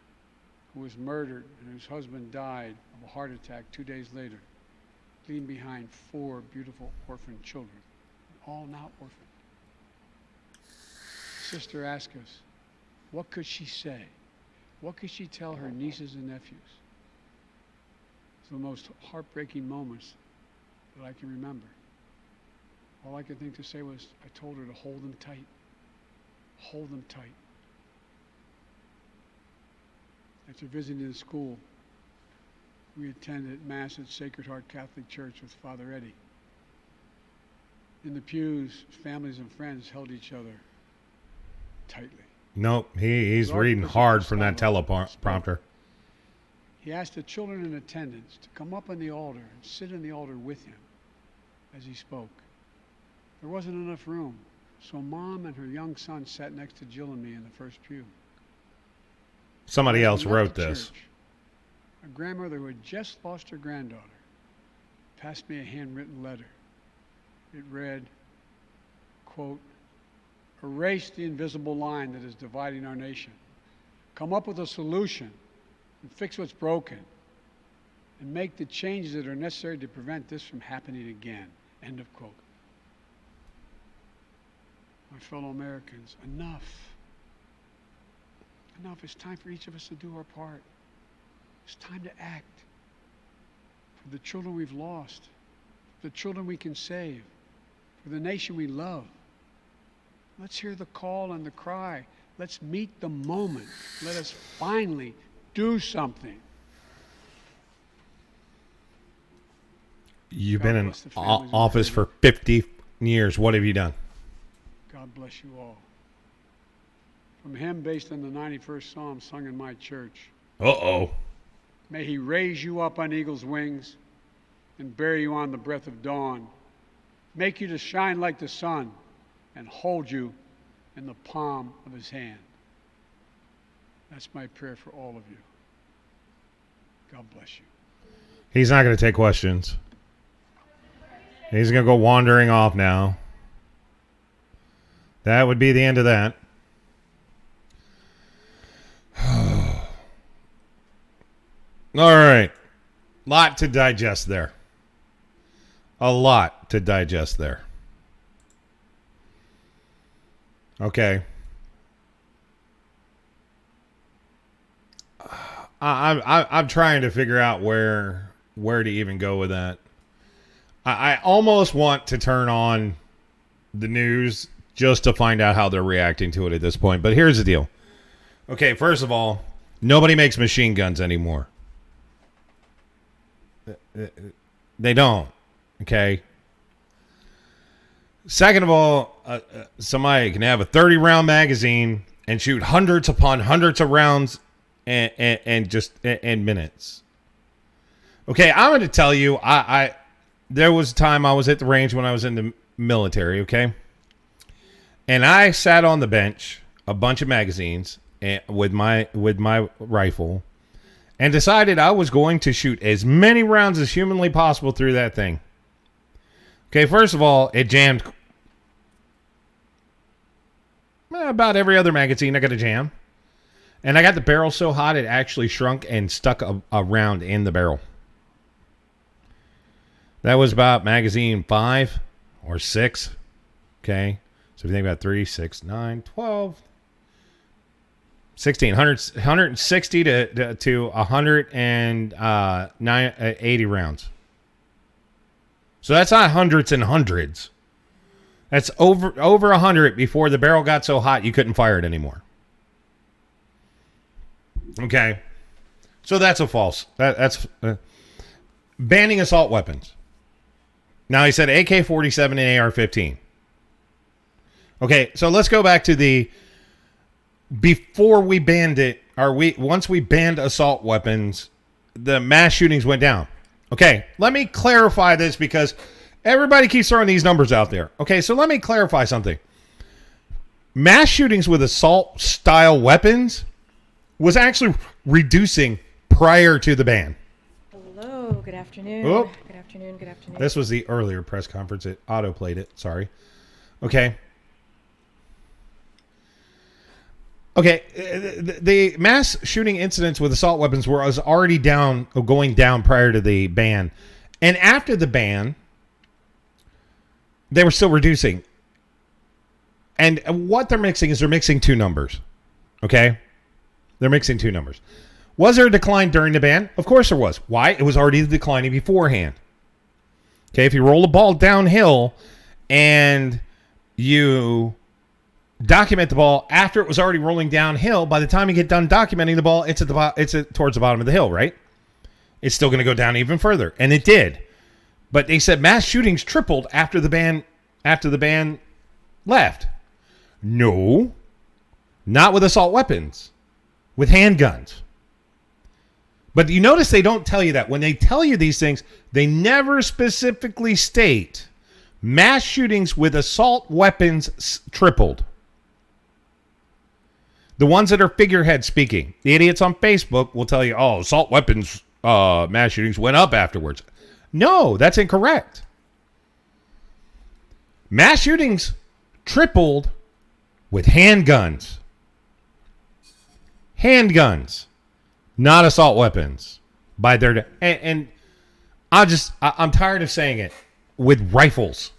who was murdered and whose husband died of a heart attack 2 days later, leaving behind 4 beautiful orphan children, all now orphaned. Sister asked us, what could she say? What could she tell her nieces and nephews? It's the most heartbreaking moments that I can remember. All I could think to say was, I told her to hold them tight. Hold them tight. After visiting the school, we attended Mass at Sacred Heart Catholic Church with Father Eddie. In the pews, families and friends held each other tightly. Nope, he's reading hard from that teleprompter. He asked the children in attendance to come up on the altar and sit in the altar with him as he spoke. There wasn't enough room, so Mom and her young son sat next to Jill and me in the first pew. Somebody else wrote this. A grandmother who had just lost her granddaughter passed me a handwritten letter. It read, quote, erase the invisible line that is dividing our nation. Come up with a solution and fix what's broken and make the changes that are necessary to prevent this from happening again. End of quote. My fellow Americans, enough. Enough. It's time for each of us to do our part. It's time to act for the children we've lost, for the children we can save, for the nation we love. Let's hear the call and the cry. Let's meet the moment. Let us finally do something. You've been in office for 50 years. What have you done? God bless you all. From hymn based on the 91st Psalm sung in my church. Uh-oh. May he raise you up on eagle's wings and bear you on the breath of dawn. Make you to shine like the sun and hold you in the palm of his hand. That's my prayer for all of you. God bless you. He's not going to take questions. He's going to go wandering off now. That would be the end of that. All right. Lot to digest there. A lot to digest there. Okay. I'm trying to figure out where to even go with that. I almost want to turn on the news just to find out how they're reacting to it at this point. But here's the deal. Okay, first of all, nobody makes machine guns anymore. They don't. Okay. Second of all, somebody can have a 30-round magazine and shoot hundreds upon hundreds of rounds and just in minutes. Okay, I'm going to tell you, there was a time I was at the range when I was in the military, okay? And I sat on the bench, a bunch of magazines, with my rifle, and decided I was going to shoot as many rounds as humanly possible through that thing. Okay, first of all, it jammed. About every other magazine, I got a jam. And I got the barrel so hot it actually shrunk and stuck a round in the barrel. That was about magazine 5 or 6. Okay. So if you think about 3, 6, 9, 12, 16, 160 to 180 rounds. So that's not hundreds and hundreds. That's over 100 before the barrel got so hot you couldn't fire it anymore. Okay. So that's a false. That's banning assault weapons. Now he said AK-47 and AR-15. Okay, so let's go back to before we banned it, once we banned assault weapons, the mass shootings went down. Okay, let me clarify this because everybody keeps throwing these numbers out there. Okay, so let me clarify something. Mass shootings with assault-style weapons was actually reducing prior to the ban. Hello, good afternoon. Oh. Good afternoon, good afternoon. This was the earlier press conference. It auto-played it. Sorry. Okay. Okay, the mass shooting incidents with assault weapons was already going down prior to the ban. And after the ban, they were still reducing. And what they're mixing is they're mixing two numbers. Okay? They're mixing two numbers. Was there a decline during the ban? Of course there was. Why? It was already declining beforehand. Okay, if you roll the ball downhill and you document the ball after it was already rolling downhill, by the time you get done documenting the ball, it's towards the bottom of the hill, right? It's still going to go down even further, and it did. But they said mass shootings tripled after the ban left. No, not with assault weapons, with handguns. But you notice they don't tell you that. When they tell you these things, they never specifically state mass shootings with assault weapons tripled. The ones that are figurehead speaking, the idiots on Facebook will tell you, oh, assault weapons mass shootings went up afterwards. No, that's incorrect. Mass shootings tripled with handguns. Handguns, not assault weapons. And I'm tired of saying it. With rifles.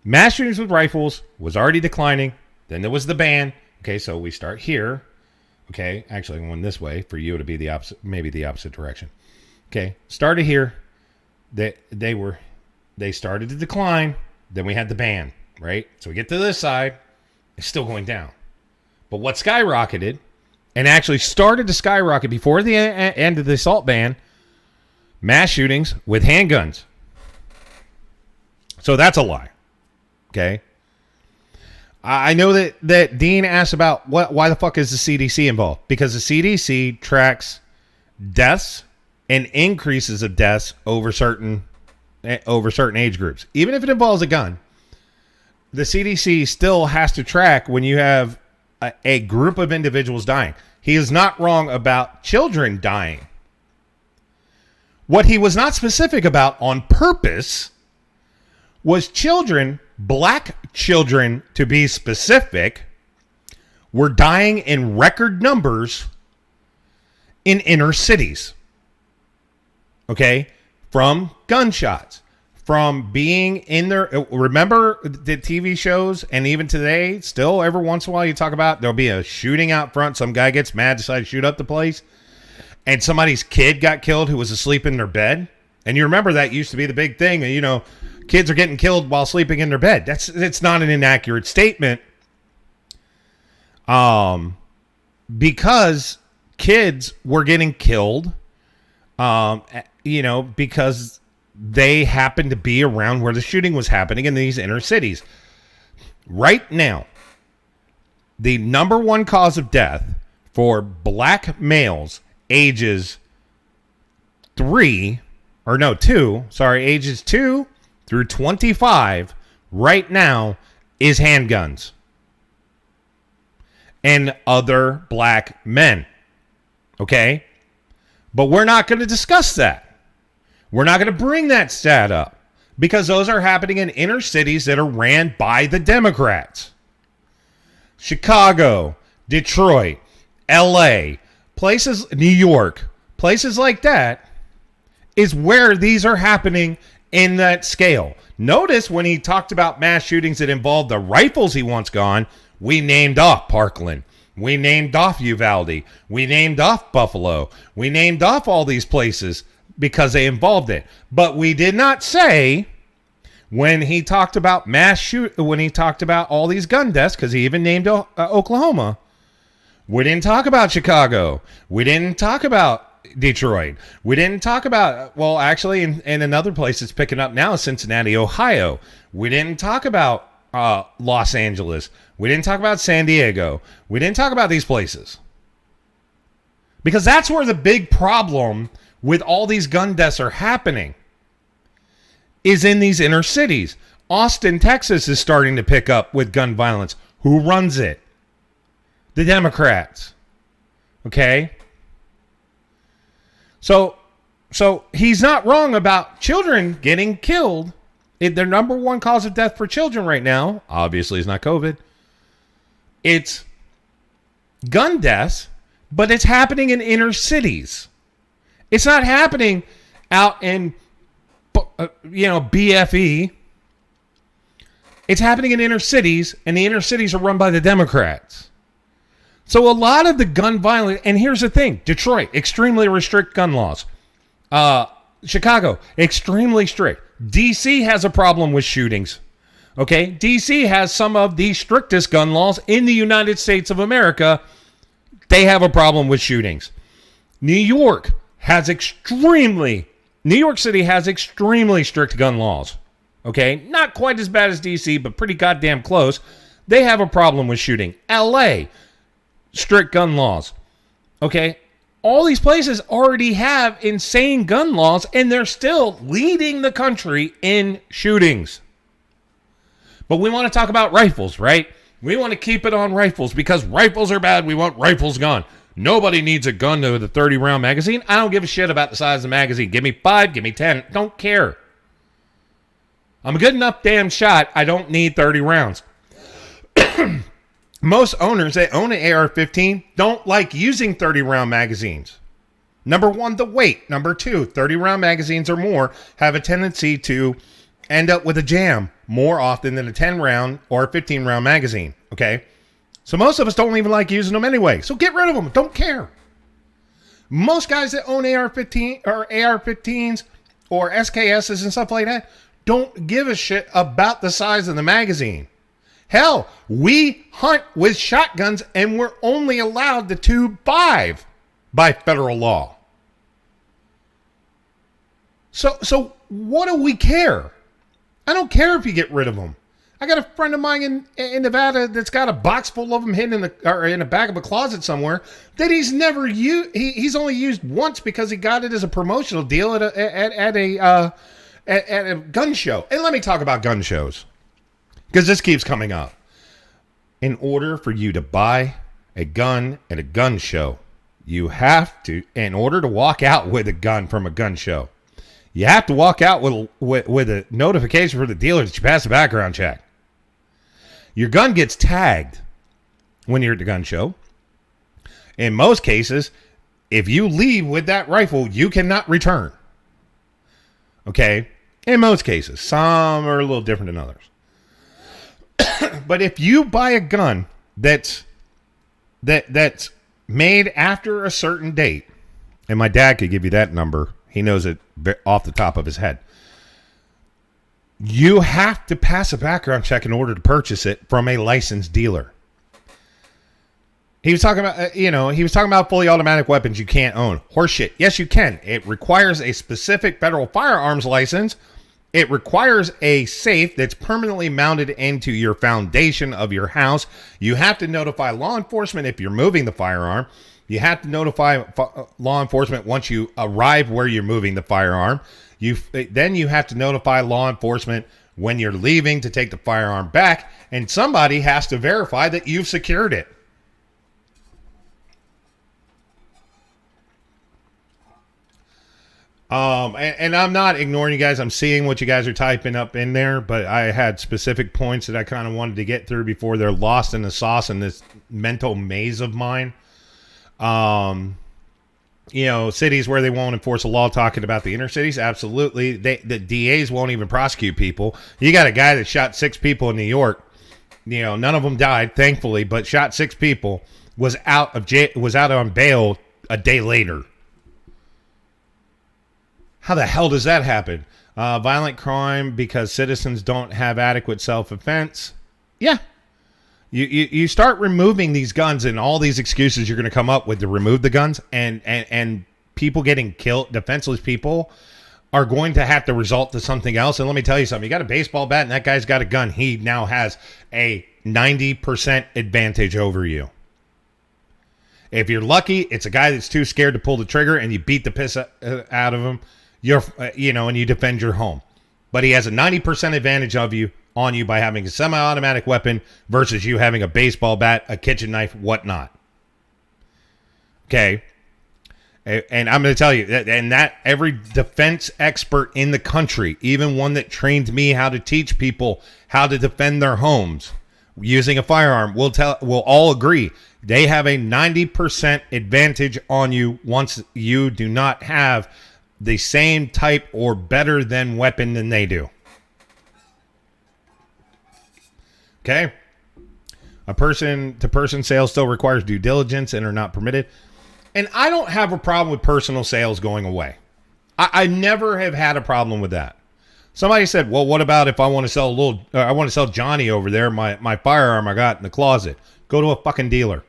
Mass shootings with rifles was already declining. Then there was the ban. Okay, so we start here. Okay, actually I'm going this way for you to be the opposite, maybe the opposite direction. Okay, started here. They started to decline. Then we had the ban, right? So we get to this side. It's still going down. But what skyrocketed and actually started to skyrocket before the end of the assault ban, mass shootings with handguns. So that's a lie. Okay. I know that Dean asked about why the fuck is the CDC involved? Because the CDC tracks deaths and increases of deaths over certain age groups. Even if it involves a gun, the CDC still has to track when you have a group of individuals dying. He is not wrong about children dying. What he was not specific about on purpose was children, black children to be specific, were dying in record numbers in inner cities. Okay? From gunshots. From being in there. Remember the TV shows, and even today, still every once in a while you talk about there'll be a shooting out front. Some guy gets mad, decides to shoot up the place, and somebody's kid got killed who was asleep in their bed. And you remember that used to be the big thing. You know, kids are getting killed while sleeping in their bed. It's not an inaccurate statement. Because kids were getting killed, because they happened to be around where the shooting was happening in these inner cities. Right now, the number one cause of death for black males ages 2 through 25 right now is handguns and other black men. Okay? But we're not going to discuss that. We're not going to bring that stat up because those are happening in inner cities that are ran by the Democrats. Chicago, Detroit, LA, places, New York, places like that is where these are happening in that scale. Notice when he talked about mass shootings that involved the rifles he wants gone, we named off Parkland. We named off Uvalde. We named off Buffalo. We named off all these places because they involved it. But we did not say when he talked about when he talked about all these gun deaths, because he even named Oklahoma. We didn't talk about Chicago. We didn't talk about Detroit. We didn't talk about, well, actually, in another place it's picking up now, Cincinnati, Ohio. We didn't talk about Los Angeles. We didn't talk about San Diego. We didn't talk about these places. Because that's where the big problem with all these gun deaths are happening, is in these inner cities. Austin, Texas is starting to pick up with gun violence. Who runs it? The Democrats. Okay? So he's not wrong about children getting killed Their number one cause of death for children right now, obviously, is not COVID. It's gun deaths, but it's happening in inner cities. It's not happening out in, BFE. It's happening in inner cities, and the inner cities are run by the Democrats. So a lot of the gun violence, and here's the thing, Detroit, extremely restrict gun laws. Chicago, extremely strict. DC has a problem with shootings. Okay? DC has some of the strictest gun laws in the United States of America. They have a problem with shootings. New York City has extremely strict gun laws. Okay? Not quite as bad as DC, but pretty goddamn close. They have a problem with shooting. LA, strict gun laws. Okay? All these places already have insane gun laws, and they're still leading the country in shootings. But we want to talk about rifles, right? We want to keep it on rifles because rifles are bad. We want rifles gone. Nobody needs a gun with a 30-round magazine. I don't give a shit about the size of the magazine. Give me 5, give me 10. Don't care. I'm a good enough damn shot. I don't need 30 rounds. Most owners that own an AR-15 don't like using 30-round magazines. Number one, the weight. Number two, 30-round magazines or more have a tendency to end up with a jam more often than a 10-round or a 15-round magazine. Okay? So most of us don't even like using them anyway. So get rid of them. Don't care. Most guys that own AR-15 or AR-15s or SKSs and stuff like that don't give a shit about the size of the magazine. Hell, we hunt with shotguns and we're only allowed to tube 5 by federal law. So what do we care? I don't care if you get rid of them. I got a friend of mine in Nevada that's got a box full of them hidden in the back of a closet somewhere that he's never used. He's only used once because he got it as a promotional deal at a gun show. And let me talk about gun shows, because this keeps coming up. In order for you to buy a gun at a gun show, you have to, in order to walk out with a gun from a gun show, you have to walk out with a notification for the dealer that you passed a background check. Your gun gets tagged when you're at the gun show. In most cases, if you leave with that rifle, you cannot return. Okay? In most cases. Some are a little different than others. But if you buy a gun that's made after a certain date, and my dad could give you that number, he knows it off the top of his head, you have to pass a background check in order to purchase it from a licensed dealer. He was talking about, fully automatic weapons you can't own. Horseshit. Yes, you can. It requires a specific federal firearms license. It requires a safe that's permanently mounted into your foundation of your house. You have to notify law enforcement if you're moving the firearm. You have to notify law enforcement once you arrive where you're moving the firearm. Then you have to notify law enforcement when you're leaving to take the firearm back. And somebody has to verify that you've secured it. And I'm not ignoring you guys. I'm seeing what you guys are typing up in there, but I had specific points that I kind of wanted to get through before they're lost in the sauce in this mental maze of mine. Cities where they won't enforce a law, talking about the inner cities. Absolutely. The DAs won't even prosecute people. You got a guy that shot 6 people in New York. None of them died, thankfully, but shot 6 people, was out on bail a day later. How the hell does that happen? Violent crime because citizens don't have adequate self-defense. Yeah. You start removing these guns and all these excuses you're going to come up with to remove the guns, and people getting killed, defenseless people, are going to have to result to something else. And let me tell you something. You got a baseball bat and that guy's got a gun. He now has a 90% advantage over you. If you're lucky, it's a guy that's too scared to pull the trigger and you beat the piss out of him. And you defend your home. But he has a 90% advantage on you by having a semi-automatic weapon versus you having a baseball bat, a kitchen knife, whatnot. Okay. And I'm going to tell you that every defense expert in the country, even one that trained me how to teach people how to defend their homes using a firearm, will all agree they have a 90% advantage on you once you do not have the same type or better than weapon than they do. Okay? A person-to-person sale still requires due diligence and are not permitted. And I don't have a problem with personal sales going away. I never have had a problem with that. Somebody said, well, what about if I want to sell I want to sell Johnny over there, my firearm I got in the closet. Go to a fucking dealer.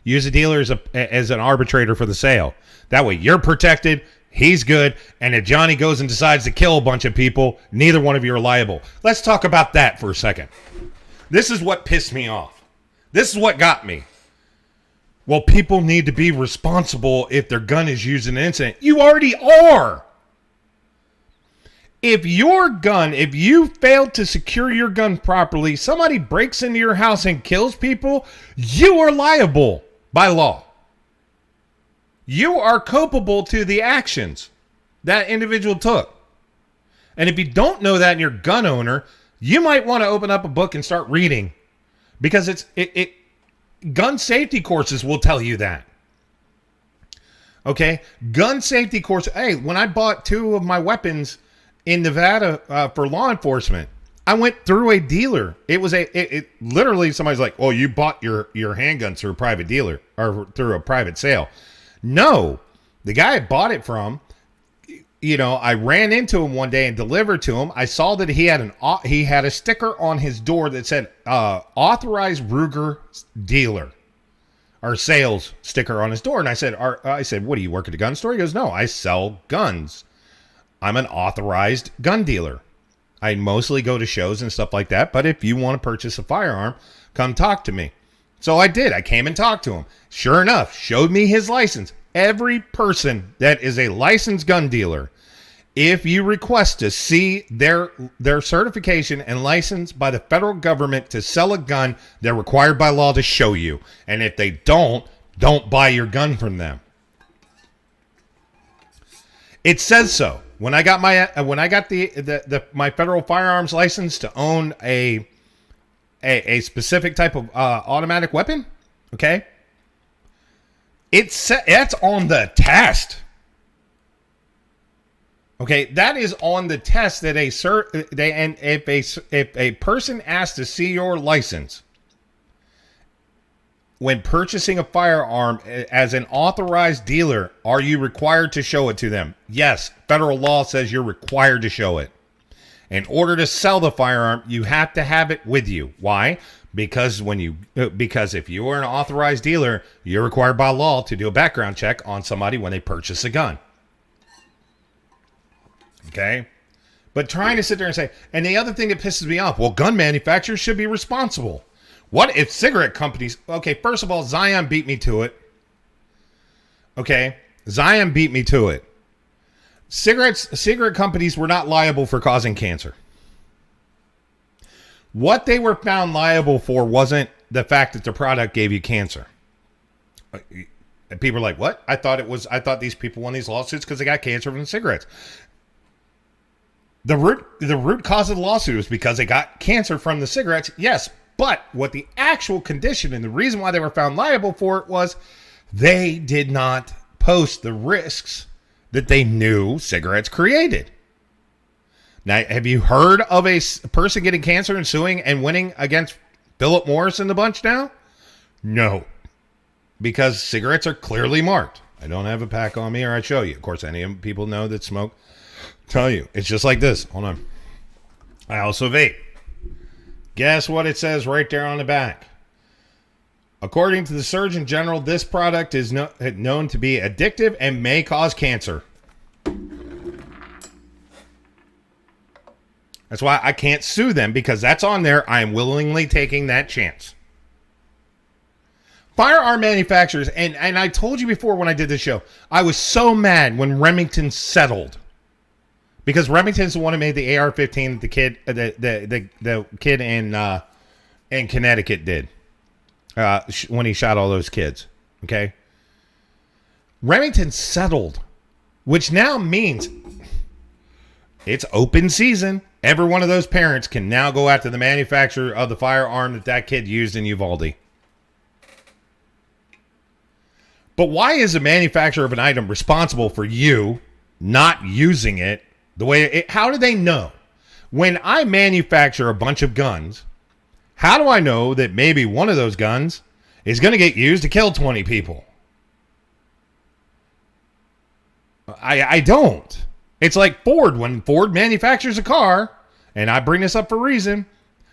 Use a dealer as an arbitrator for the sale. That way you're protected, he's good, and if Johnny goes and decides to kill a bunch of people, neither one of you are liable. Let's talk about that for a second. This is what pissed me off. This is what got me. Well, people need to be responsible if their gun is used in an incident. You already are. If you failed to secure your gun properly, somebody breaks into your house and kills people, you are liable by law. You are culpable to the actions that individual took. And if you don't know that and you're a gun owner, you might want to open up a book and start reading, because gun safety courses will tell you that. Okay? Gun safety course. Hey, when I bought 2 of my weapons in Nevada for law enforcement, I went through a dealer. It was literally somebody's like, oh, you bought your handguns through a private dealer or through a private sale. No, the guy I bought it from, I ran into him one day and delivered to him. I saw that he had a sticker on his door that said authorized Ruger dealer or sales sticker on his door. And I said, what, do you work at a gun store? He goes, no, I sell guns. I'm an authorized gun dealer. I mostly go to shows and stuff like that. But if you want to purchase a firearm, come talk to me. So I did. I came and talked to him. Sure enough, showed me his license. Every person that is a licensed gun dealer, if you request to see their certification and license by the federal government to sell a gun, they're required by law to show you. And if they don't buy your gun from them. It says so. When I got my federal firearms license to own a specific type of automatic weapon, okay? It's on the test. Okay, that is on the test that if a person asks to see your license when purchasing a firearm as an authorized dealer, are you required to show it to them? Yes, federal law says you're required to show it. In order to sell the firearm, you have to have it with you. Why? Because if you are an authorized dealer, you're required by law to do a background check on somebody when they purchase a gun. Okay? But trying to sit there and say, and the other thing that pisses me off, well, gun manufacturers should be responsible. What if cigarette companies... Okay, first of all, Zion beat me to it. Okay? Zion beat me to it. Cigarette companies were not liable for causing cancer. What they were found liable for wasn't the fact that the product gave you cancer. And people are like, what? I thought these people won these lawsuits because they got cancer from the cigarettes. The root cause of the lawsuit was because they got cancer from the cigarettes, yes. But what the actual condition and the reason why they were found liable for it was they did not post the risks that they knew cigarettes created. Now, have you heard of a person getting cancer and suing and winning against Philip Morris and the bunch now? No. Because cigarettes are clearly marked. I don't have a pack on me or I'd show you. Of course, any people know that smoke. Tell you. It's just like this. Hold on. I also vape. Guess what it says right there on the back? According to the Surgeon General, this product is known to be addictive and may cause cancer. That's why I can't sue them, because that's on there. I am willingly taking that chance. Firearm manufacturers, and I told you before when I did this show, I was so mad when Remington settled. Because Remington's the one who made the AR-15 that the kid in Connecticut did when he shot all those kids. Okay, Remington settled, which now means it's open season. Every one of those parents can now go after the manufacturer of the firearm that kid used in Uvalde. But why is the manufacturer of an item responsible for you not using it the way it? How do they know? When I manufacture a bunch of guns, how do I know that maybe one of those guns is going to get used to kill 20 people? I don't. It's like Ford. When Ford manufactures a car, and I bring this up for a reason,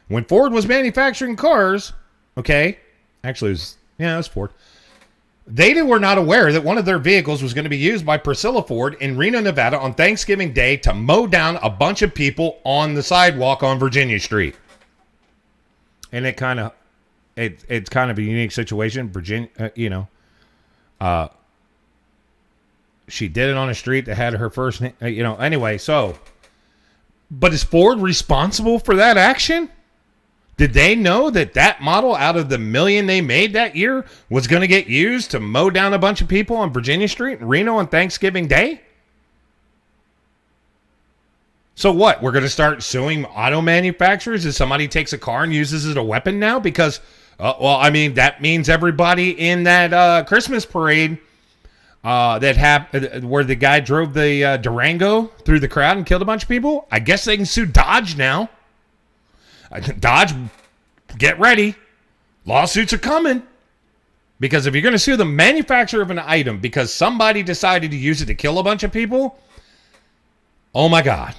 when Ford was manufacturing cars, okay, actually it was Ford. They were not aware that one of their vehicles was going to be used by Priscilla Ford in Reno, Nevada on Thanksgiving Day to mow down a bunch of people on the sidewalk on Virginia Street. And it's kind of a unique situation. Virginia, she did it on a street that had her first, anyway, so. But is Ford responsible for that action? Did they know that model out of the million they made that year was going to get used to mow down a bunch of people on Virginia Street in Reno on Thanksgiving Day? So what? We're going to start suing auto manufacturers if somebody takes a car and uses it as a weapon now? Because, that means everybody in that Christmas parade where the guy drove the Durango through the crowd and killed a bunch of people, I guess they can sue Dodge now. Dodge, get ready. Lawsuits are coming. Because if you're going to sue the manufacturer of an item because somebody decided to use it to kill a bunch of people, oh my God.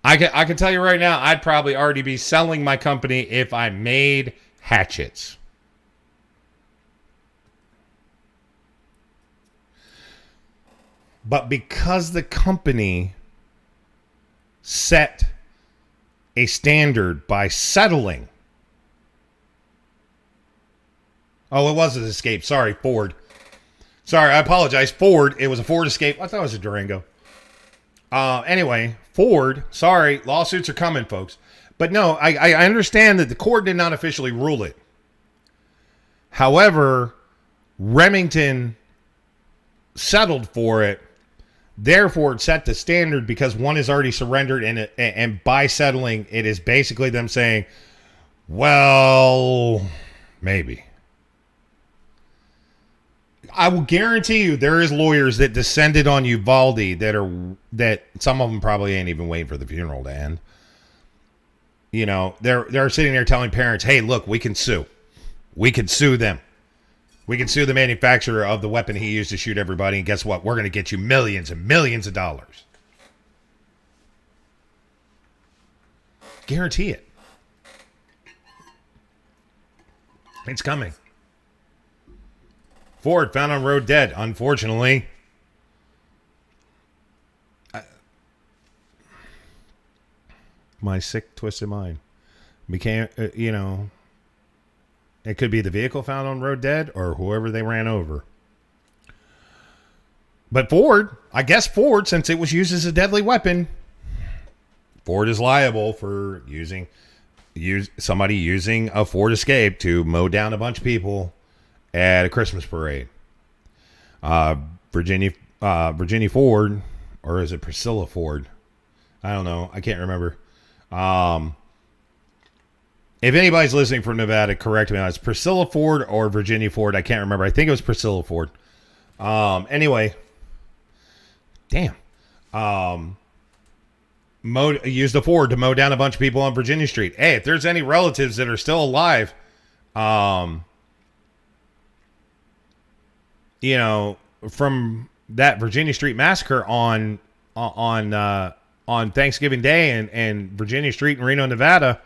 I can tell you right now, I'd probably already be selling my company if I made hatchets. But because the company set a standard by settling. Oh, it was an Escape. Sorry, Ford. Sorry, I apologize. Ford. It was a Ford Escape. I thought it was a Durango. Anyway, Ford. Sorry, lawsuits are coming, folks. But no, I understand that the court did not officially rule it. However, Remington settled for it. Therefore, it set the standard because one is already surrendered, and by settling, it is basically them saying, well, maybe. I will guarantee you there is lawyers that descended on Uvalde that some of them probably ain't even waiting for the funeral to end. They're sitting there telling parents, hey, look, we can sue. We can sue them. We can sue the manufacturer of the weapon he used to shoot everybody, and guess what? We're going to get you millions and millions of dollars. Guarantee it. It's coming. Ford found on road dead, unfortunately. My sick, twisted mind became, it could be the vehicle found on road dead or whoever they ran over. But Ford, since it was used as a deadly weapon, Ford is liable for somebody using a Ford Escape to mow down a bunch of people at a Christmas parade. Virginia Ford, or is it Priscilla Ford? I don't know. I can't remember. If anybody's listening from Nevada, correct me. It's Priscilla Ford or Virginia Ford. I can't remember. I think it was Priscilla Ford. Anyway. Damn. Used a Ford to mow down a bunch of people on Virginia Street. Hey, if there's any relatives that are still alive, from that Virginia Street massacre on Thanksgiving Day and Virginia Street in Reno, Nevada,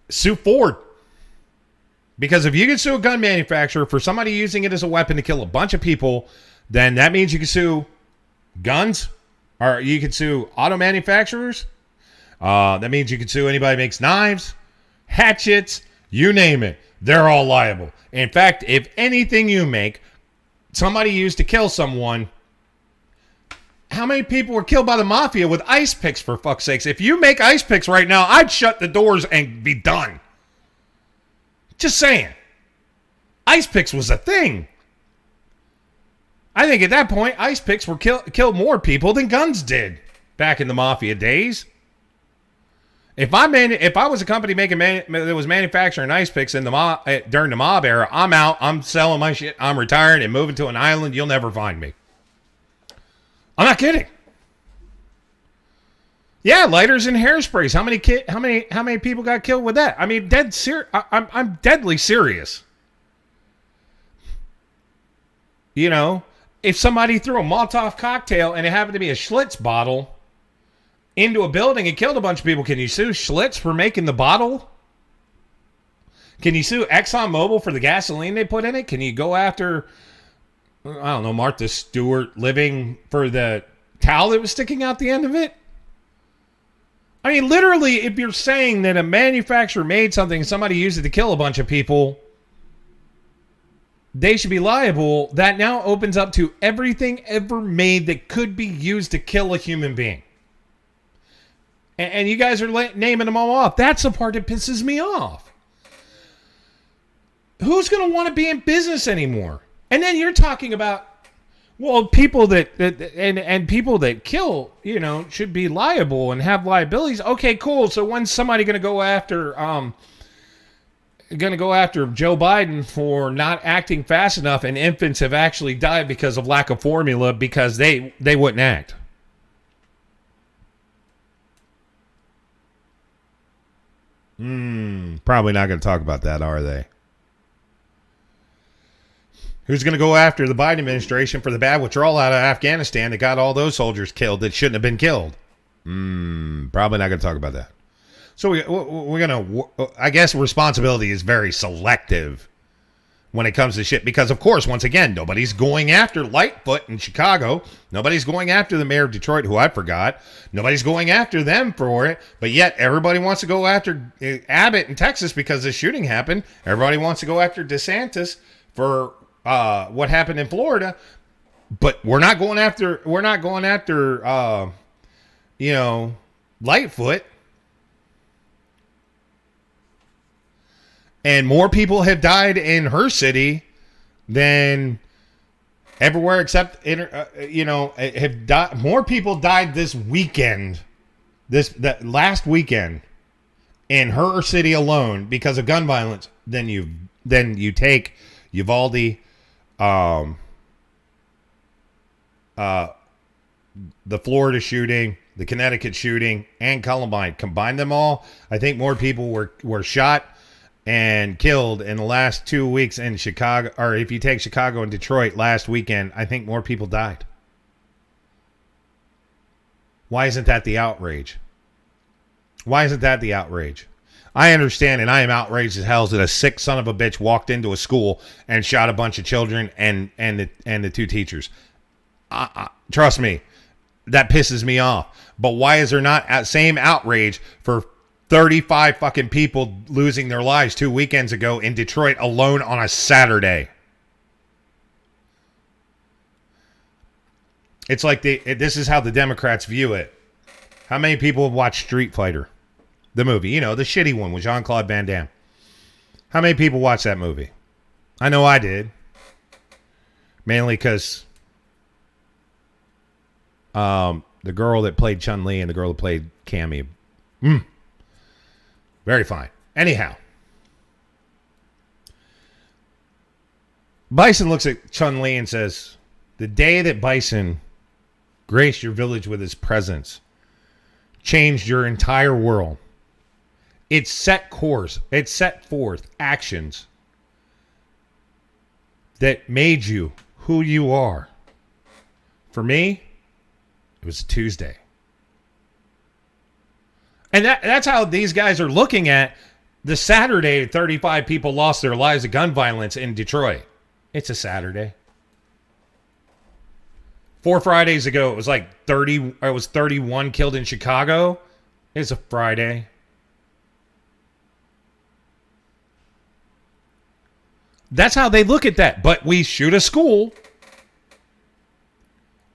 sue Ford. Because if you can sue a gun manufacturer for somebody using it as a weapon to kill a bunch of people, then that means you can sue guns, or you can sue auto manufacturers. That means you can sue anybody who makes knives, hatchets, you name it. They're all liable. In fact, if anything you make, somebody used to kill someone, how many people were killed by the mafia with ice picks, for fuck's sakes? If you make ice picks right now, I'd shut the doors and be done. Just saying. Ice picks was a thing. I think at that point, ice picks were killed more people than guns did back in the mafia days. If I was a company that was manufacturing ice picks in the during the mob era, I'm out. I'm selling my shit. I'm retiring and moving to an island. You'll never find me. I'm not kidding. Yeah, lighters and hairsprays. How many people got killed with that? I mean, I'm deadly serious. You know, if somebody threw a Molotov cocktail and it happened to be a Schlitz bottle into a building and killed a bunch of people, can you sue Schlitz for making the bottle? Can you sue ExxonMobil for the gasoline they put in it? Can you go after, I don't know, Martha Stewart living for the towel that was sticking out the end of it? I mean, literally, if you're saying that a manufacturer made something and somebody used it to kill a bunch of people, they should be liable. That now opens up to everything ever made that could be used to kill a human being. And you guys are naming them all off. That's the part that pisses me off. Who's going to want to be in business anymore? And then you're talking about, well, people that people that kill, you know, should be liable and have liabilities. Okay, cool. So when's somebody going to go after Joe Biden for not acting fast enough, and infants have actually died because of lack of formula because they wouldn't act? Probably not going to talk about that, are they? Who's going to go after the Biden administration for the bad withdrawal out of Afghanistan that got all those soldiers killed that shouldn't have been killed? Probably not going to talk about that. So we're going to, I guess responsibility is very selective when it comes to shit because, of course, once again, nobody's going after Lightfoot in Chicago. Nobody's going after the mayor of Detroit, who I forgot. Nobody's going after them for it, but yet everybody wants to go after Abbott in Texas because the shooting happened. Everybody wants to go after DeSantis for what happened in Florida, but we're not going after Lightfoot. And more people have died in her city than everywhere except have died. More people died this weekend, that last weekend, in her city alone because of gun violence than you take Uvalde, the Florida shooting, the Connecticut shooting, and Columbine. Combine them all, I think more people were shot and killed in the last 2 weeks in Chicago, or if you take Chicago and Detroit last weekend, I think more people died. Why isn't that the outrage? Why isn't that the outrage? I understand, and I am outraged as hell that a sick son of a bitch walked into a school and shot a bunch of children and the two teachers. Trust me, that pisses me off. But why is there not that same outrage for 35 fucking people losing their lives 2 weekends ago in Detroit alone on a Saturday? It's like this is how the Democrats view it. How many people have watched Street Fighter? The movie, you know, the shitty one with Jean-Claude Van Damme. How many people watched that movie? I know I did. Mainly because the girl that played Chun-Li and the girl that played Cammy. Very fine. Anyhow. Bison looks at Chun-Li and says, the day that Bison graced your village with his presence changed your entire world. It set course. It set forth actions that made you who you are. For me, it was Tuesday. And that's how these guys are looking at the Saturday 35 people lost their lives to gun violence in Detroit. It's a Saturday. 4 Fridays ago, it was like 31 killed in Chicago. It's a Friday. That's how they look at that. But we shoot a school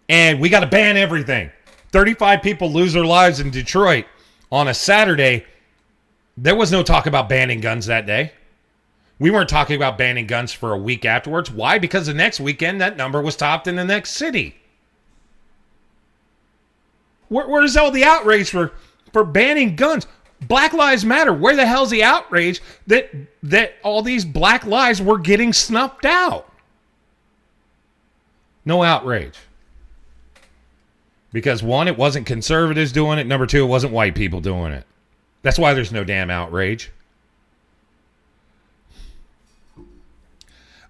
and we got to ban everything. 35 people lose their lives in Detroit on a Saturday. There was no talk about banning guns that day. We weren't talking about banning guns for a week afterwards. Why? Because the next weekend, that number was topped in the next city. Where's all the outrage for banning guns? Black Lives Matter. Where the hell's the outrage that all these black lives were getting snuffed out? No outrage. Because one, it wasn't conservatives doing it. Number two, it wasn't white people doing it. That's why there's no damn outrage.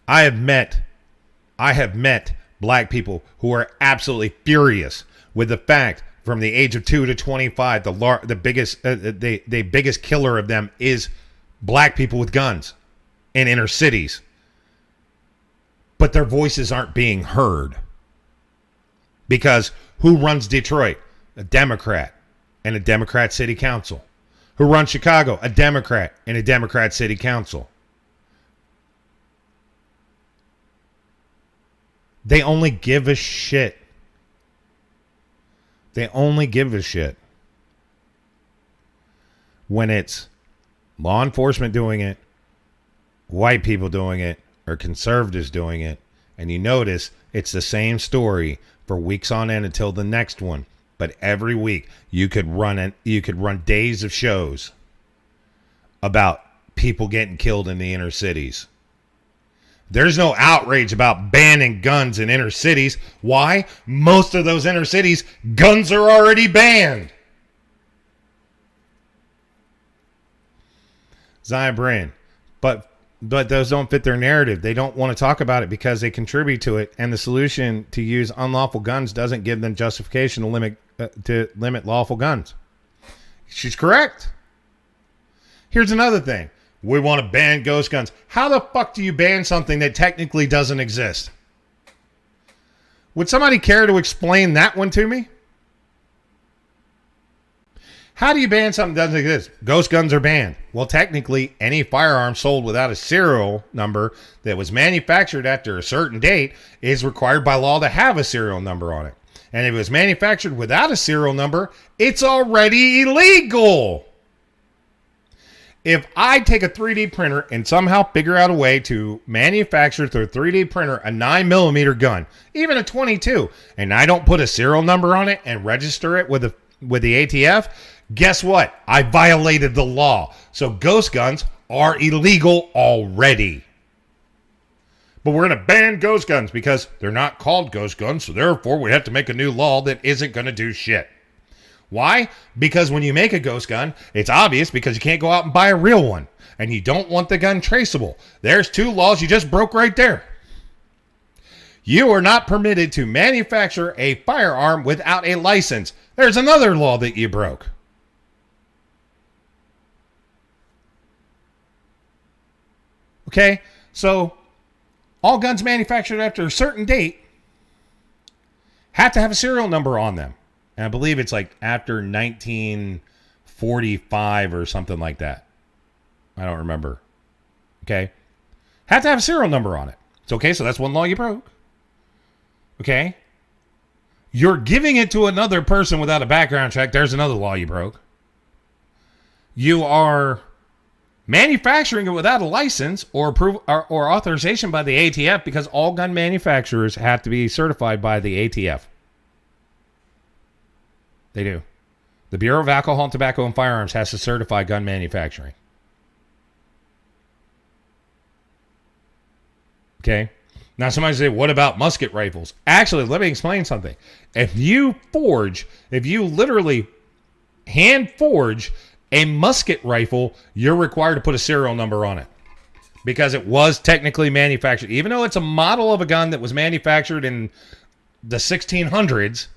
I have met black people who are absolutely furious with the fact from the age of 2 to 25, the biggest killer of them is black people with guns in inner cities. But their voices aren't being heard. Because who runs Detroit? A Democrat and a Democrat city council. Who runs Chicago? A Democrat and a Democrat city council. They only give a shit. They only give a shit when it's law enforcement doing it, white people doing it, or conservatives doing it. And you notice it's the same story for weeks on end until the next one. But every week you could run days of shows about people getting killed in the inner cities. There's no outrage about banning guns in inner cities. Why? Most of those inner cities, guns are already banned. Zion Brand. But those don't fit their narrative. They don't want to talk about it because they contribute to it. And the solution to use unlawful guns doesn't give them justification to limit lawful guns. She's correct. Here's another thing. We want to ban ghost guns. How the fuck do you ban something that technically doesn't exist? Would somebody care to explain that one to me? How do you ban something that doesn't exist? Ghost guns are banned. Well, technically, any firearm sold without a serial number that was manufactured after a certain date is required by law to have a serial number on it. And if it was manufactured without a serial number, it's already illegal. If I take a 3D printer and somehow figure out a way to manufacture through a 3D printer a 9mm gun, even a 22, and I don't put a serial number on it and register it with the ATF, guess what? I violated the law. So ghost guns are illegal already. But we're going to ban ghost guns because they're not called ghost guns, so therefore we have to make a new law that isn't going to do shit. Why? Because when you make a ghost gun, it's obvious because you can't go out and buy a real one. And you don't want the gun traceable. There's two laws you just broke right there. You are not permitted to manufacture a firearm without a license. There's another law that you broke. Okay, so all guns manufactured after a certain date have to have a serial number on them. And I believe it's like after 1945 or something like that. I don't remember. Okay. Have to have a serial number on it. It's okay, so that's one law you broke. Okay. You're giving it to another person without a background check. There's another law you broke. You are manufacturing it without a license or authorization by the ATF because all gun manufacturers have to be certified by the ATF. They do. The Bureau of Alcohol, Tobacco, and Firearms has to certify gun manufacturing. Okay? Now somebody say, what about musket rifles? Actually, let me explain something. If you literally hand forge a musket rifle, you're required to put a serial number on it. Because it was technically manufactured. Even though it's a model of a gun that was manufactured in the 1600s,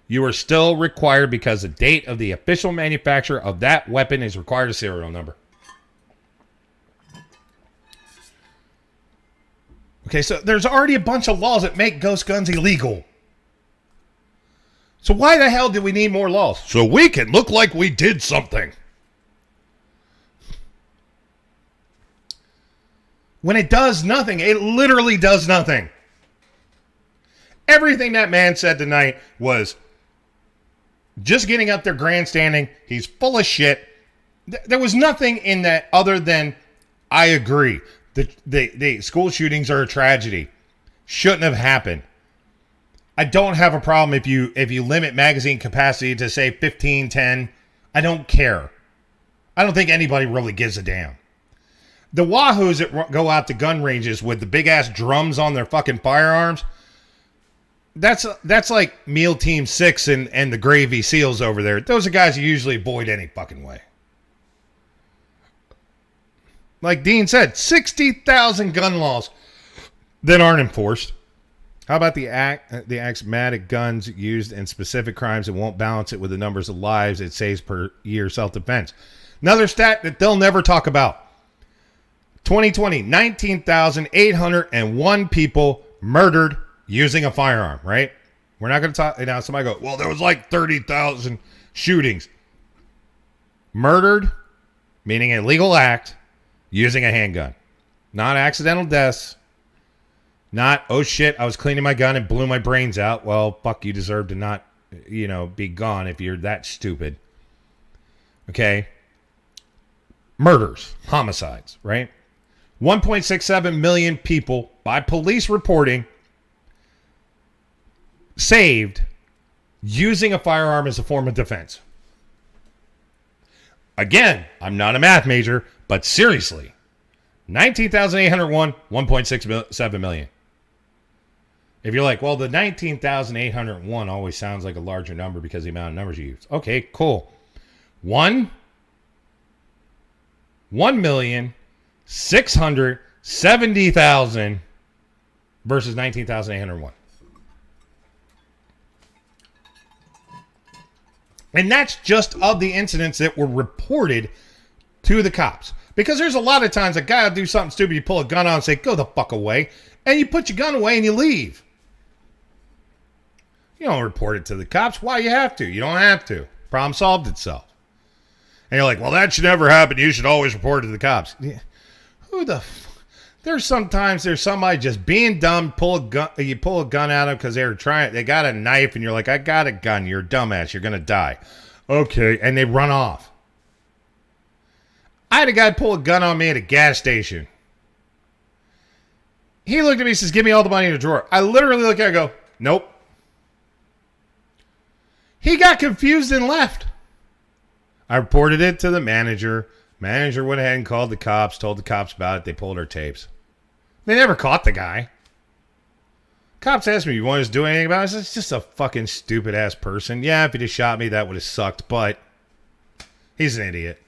you are still required because the date of the official manufacturer of that weapon is required a serial number. Okay, so there's already a bunch of laws that make ghost guns illegal. So why the hell do we need more laws? So we can look like we did something. When it does nothing, it literally does nothing. Everything that man said tonight was just getting up there grandstanding. He's full of shit. There was nothing in that other than, I agree. The school shootings are a tragedy. Shouldn't have happened. I don't have a problem if you limit magazine capacity to say 15, 10. I don't care. I don't think anybody really gives a damn. The wahoos that go out to gun ranges with the big ass drums on their fucking firearms, that's like Meal Team 6 and the Gravy SEALs over there. Those are guys you usually avoid any fucking way. Like Dean said, 60,000 gun laws that aren't enforced. How about the axiomatic guns used in specific crimes and won't balance it with the numbers of lives it saves per year self-defense? Another stat that they'll never talk about. 2020, 19,801 people murdered using a firearm, right? We're not going to talk. Now somebody go, well, there was like 30,000 shootings. Murdered, meaning a legal act, using a handgun. Not accidental deaths. Not, oh shit, I was cleaning my gun and blew my brains out. Well, fuck, you deserve to not, be gone if you're that stupid. Okay? Murders, homicides, right? 1.67 million people, by police reporting, saved using a firearm as a form of defense. Again, I'm not a math major, but seriously, 19,801, 1.67 million. If you're like, well, the 19,801 always sounds like a larger number because of the amount of numbers you use. Okay, cool. 1,670,000 versus 19,801. And that's just of the incidents that were reported to the cops. Because there's a lot of times a guy will do something stupid, you pull a gun on and say, go the fuck away. And you put your gun away and you leave. You don't report it to the cops. Why you have to? You don't have to. Problem solved itself. And you're like, well, that should never happen. You should always report it to the cops. Yeah. Who the There's somebody just being dumb, you pull a gun at them because they got a knife and you're like, I got a gun. You're a dumbass. You're going to die. Okay. And they run off. I had a guy pull a gun on me at a gas station. He looked at me and says, give me all the money in the drawer. I literally look at him and go, nope. He got confused and left. I reported it to the manager. Manager went ahead and called the cops, told the cops about it. They pulled our tapes. They never caught the guy. Cops asked me, you want us to do anything about it? I said, it's just a fucking stupid ass person. Yeah, if he'd have shot me, that would have sucked, but he's an idiot.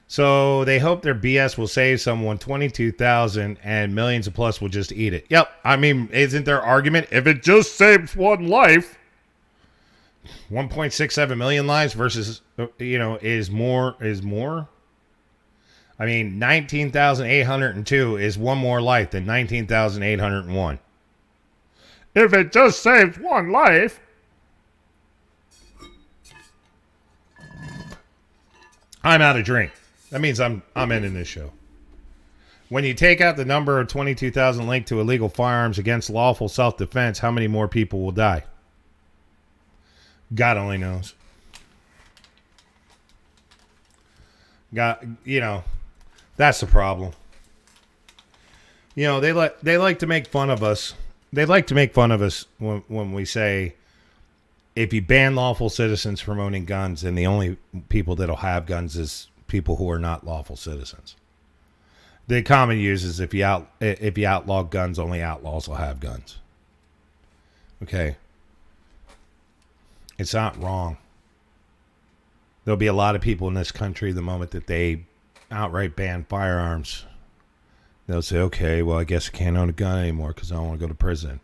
So they hope their BS will save someone 22,000 and millions of plus will just eat it. Yep. I mean, isn't their argument, if it just saves one life, 1.67 million lives versus, is more. I mean, 19,802 is one more life than 19,801. If it just saves one life. I'm out of drink. That means I'm ending this show. When you take out the number of 22,000 linked to illegal firearms against lawful self-defense, how many more people will die? God only knows. God, that's the problem. They like to make fun of us. They like to make fun of us when we say, if you ban lawful citizens from owning guns, then the only people that'll have guns is people who are not lawful citizens. The common use is if you outlaw guns, only outlaws will have guns. Okay. It's not wrong. There'll be a lot of people in this country the moment that they outright ban firearms. They'll say, okay, well, I guess I can't own a gun anymore because I don't want to go to prison.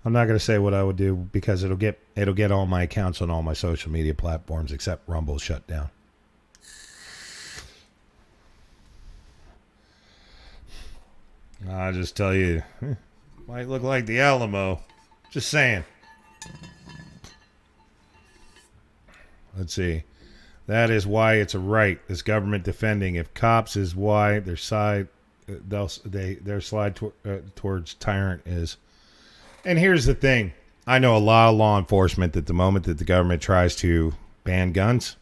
I'm not going to say what I would do because it'll get all my accounts on all my social media platforms except Rumble shut down. I'll just tell you, might look like the Alamo. Just saying. Let's see. That is why it's a right. This government defending. If cops is why their slide towards tyrant is. And here's the thing. I know a lot of law enforcement that the moment that the government tries to ban guns,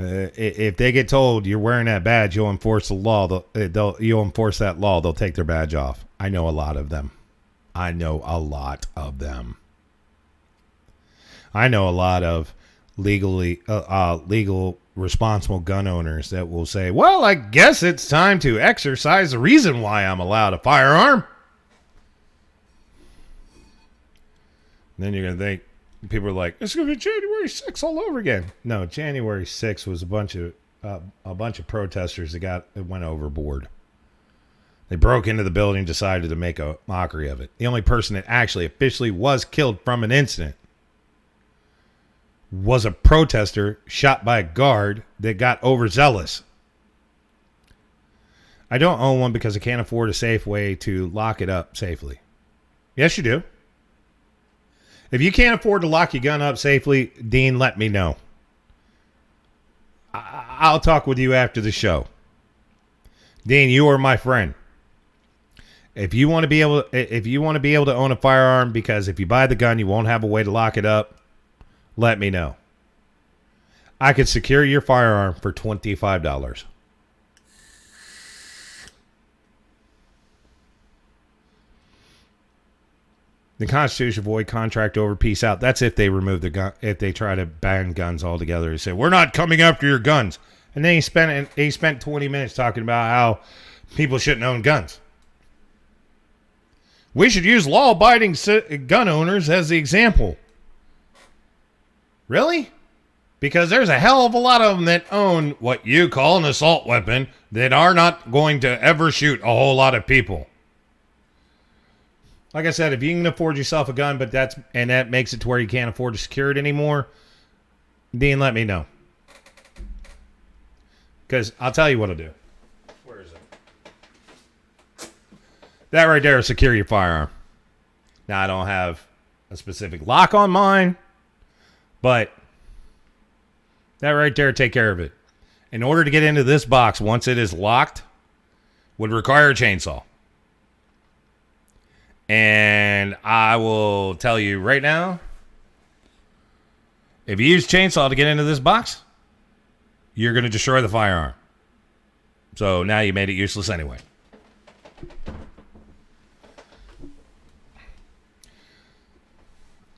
If they get told you're wearing that badge, you'll enforce the law. You'll enforce that law. They'll take their badge off. I know a lot of them. I know a lot of legal responsible gun owners that will say, well, I guess it's time to exercise the reason why I'm allowed a firearm. And then you're going to think, people are like, it's going to be January 6th all over again. No, January 6th was a bunch of protesters that went overboard. They broke into the building, decided to make a mockery of it. The only person that actually officially was killed from an incident was a protester shot by a guard that got overzealous. I don't own one because I can't afford a safe way to lock it up safely. Yes, you do. If you can't afford to lock your gun up safely, Dean, let me know. I'll talk with you after the show. Dean, you are my friend. If you want to be able to own a firearm, because if you buy the gun, you won't have a way to lock it up, let me know. I could secure your firearm for $25. The Constitution void contract over, peace out. That's if they remove the gun, if they try to ban guns altogether. They say, we're not coming after your guns. And then he spent 20 minutes talking about how people shouldn't own guns. We should use law-abiding gun owners as the example. Really? Because there's a hell of a lot of them that own what you call an assault weapon that are not going to ever shoot a whole lot of people. Like I said, if you can afford yourself a gun, but that makes it to where you can't afford to secure it anymore, Dean, let me know. Because I'll tell you what I'll do. Where is it? That right there is secure your firearm. Now, I don't have a specific lock on mine, but that right there, take care of it. In order to get into this box, once it is locked, would require a chainsaw. And I will tell you right now, if you use chainsaw to get into this box, you're going to destroy the firearm. So now you made it useless anyway.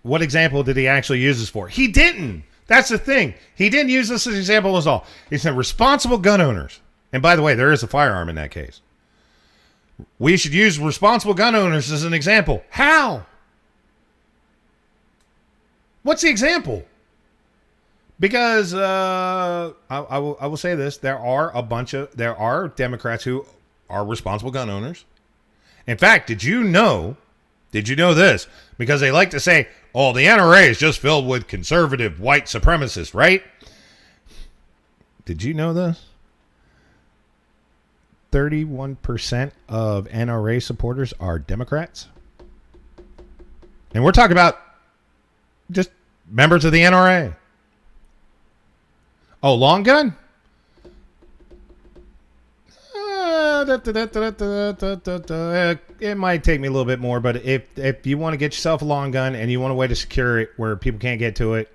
What example did he actually use this for? He didn't. That's the thing. He didn't use this as an example at all. He said responsible gun owners. And by the way, there is a firearm in that case. We should use responsible gun owners as an example. How? What's the example? Because I will say this: there are Democrats who are responsible gun owners. In fact, did you know this? Because they like to say, "Oh, the NRA is just filled with conservative white supremacists," right? Did you know this? 31% of NRA supporters are Democrats. And we're talking about just members of the NRA. Oh, long gun? It might take me a little bit more, but if you want to get yourself a long gun and you want a way to secure it where people can't get to it,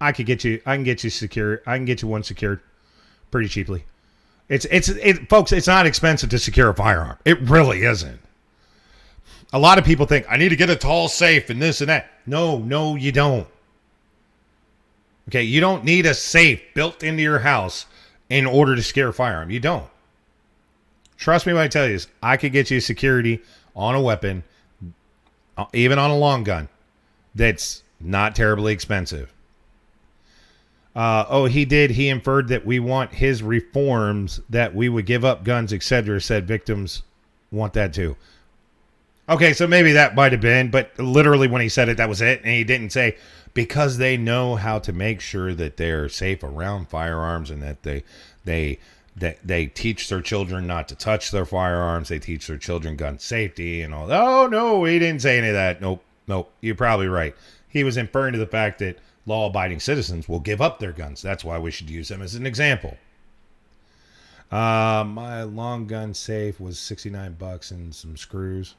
I can get you one secured pretty cheaply. Folks, it's not expensive to secure a firearm. It really isn't. A lot of people think, I need to get a tall safe and this and that. No, you don't. Okay, you don't need a safe built into your house in order to secure a firearm. You don't. Trust me when I tell you this. I could get you security on a weapon, even on a long gun, that's not terribly expensive. He inferred that we want his reforms, that we would give up guns, etc. Said victims want that too. Okay, so maybe that might have been, but literally when he said it, that was it. And he didn't say, because they know how to make sure that they're safe around firearms and that they teach their children not to touch their firearms. They teach their children gun safety and all. Oh, no, he didn't say any of that. Nope, you're probably right. He was inferring to the fact that law-abiding citizens will give up their guns. That's why we should use them as an example. My long gun safe was $69 and some screws.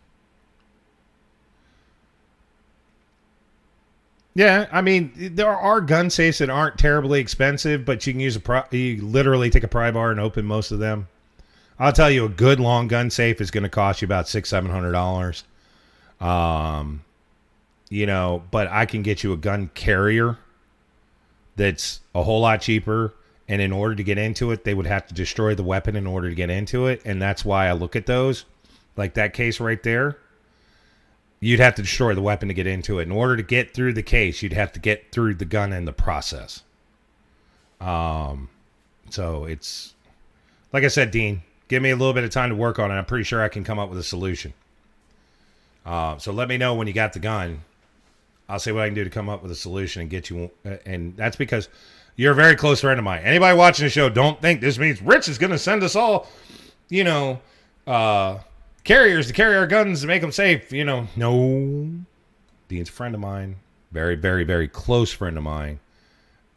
Yeah, I mean, there are gun safes that aren't terribly expensive, but you can use you literally take a pry bar and open most of them. I'll tell you, a good long gun safe is going to cost you about $600-700. But I can get you a gun carrier that's a whole lot cheaper. And in order to get into it, they would have to destroy the weapon in order to get into it. And that's why I look at those. Like that case right there. You'd have to destroy the weapon to get into it. In order to get through the case, you'd have to get through the gun and the process. So it's... Like I said, Dean, give me a little bit of time to work on it. I'm pretty sure I can come up with a solution. So let me know when you got the gun. I'll see what I can do to come up with a solution and get you... And that's because... You're a very close friend of mine. Anybody watching the show, don't think this means Rich is going to send us all, carriers to carry our guns to make them safe. No. Dean's a friend of mine. Very, very, very close friend of mine.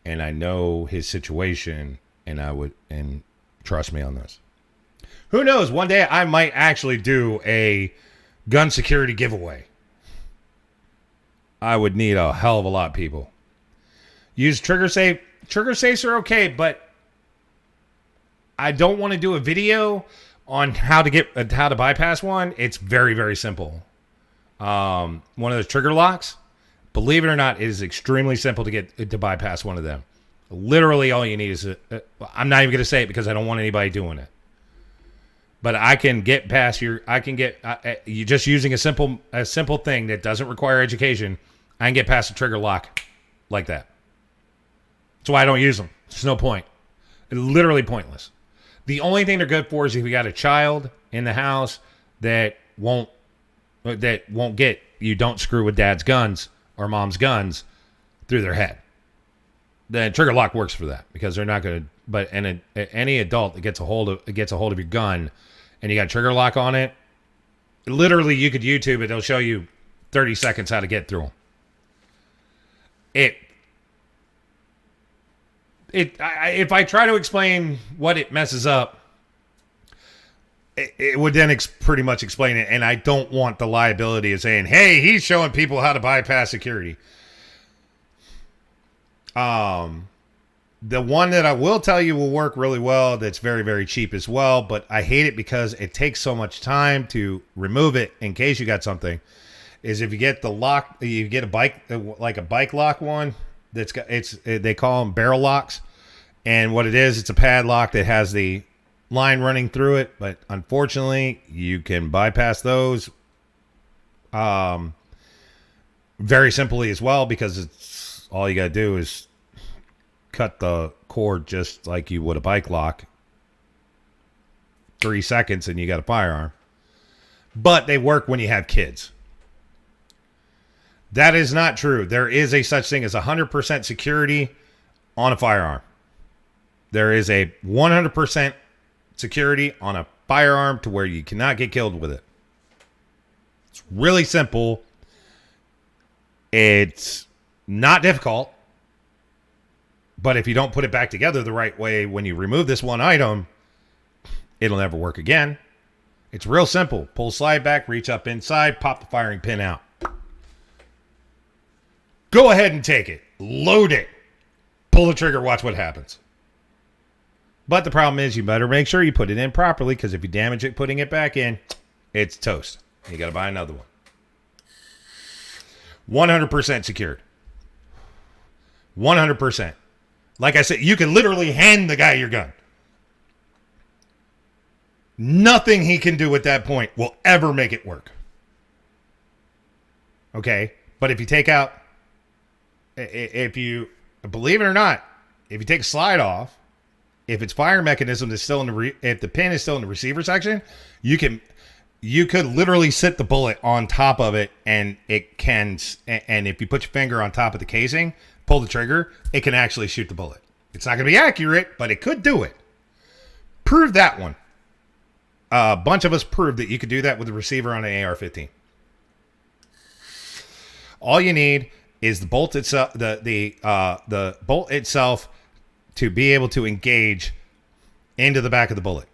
And I know his situation, and trust me on this. Who knows? One day I might actually do a gun security giveaway. I would need a hell of a lot of people. Use trigger safe. Trigger safes are okay, but I don't want to do a video on how to bypass one. It's very, very simple. One of those trigger locks, believe it or not, it is extremely simple to bypass one of them. Literally, all you need is I'm not even going to say it because I don't want anybody doing it. But I can get past you just using a simple thing that doesn't require education. I can get past a trigger lock like that. That's why I don't use them. There's no point. It's literally pointless. The only thing they're good for is if you got a child in the house that won't get, you don't screw with dad's guns or mom's guns through their head. The trigger lock works for that because they're not going to. But any adult that gets a hold of your gun and you got a trigger lock on it, literally you could YouTube it. They'll show you 30 seconds how to get through them. If I try to explain what it messes up, it would then pretty much explain it. And I don't want the liability of saying, hey, he's showing people how to bypass security. The one that I will tell you will work really well, that's very, very cheap as well, but I hate it because it takes so much time to remove it in case you got something, is if you get the lock, you get a bike, like a bike lock one, they call them barrel locks. And what it is, it's a padlock that has the line running through it. But unfortunately, you can bypass those very simply as well, because it's all you got to do is cut the cord just like you would a bike lock. 3 seconds and you got a firearm. But they work when you have kids. That is not true. There is a such thing as 100% security on a firearm. There is a 100% security on a firearm to where you cannot get killed with it. It's really simple. It's not difficult. But if you don't put it back together the right way when you remove this one item, it'll never work again. It's real simple. Pull slide back, reach up inside, pop the firing pin out. Go ahead and take it. Load it. Pull the trigger, watch what happens. But the problem is you better make sure you put it in properly, because if you damage it putting it back in, it's toast. You got to buy another one. 100% secured. 100%. Like I said, you can literally hand the guy your gun. Nothing he can do at that point will ever make it work. Okay? But if you take out, if you, believe it or not, if you take a slide off, if its fire mechanism is still in the, if the pin is still in the receiver section, you could literally sit the bullet on top of it, and it can, and if you put your finger on top of the casing, pull the trigger, it can actually shoot the bullet. It's not going to be accurate, but it could do it. Prove that one. A bunch of us proved that you could do that with the receiver on an AR-15. All you need is the bolt itself, the bolt itself, to be able to engage into the back of the bullet.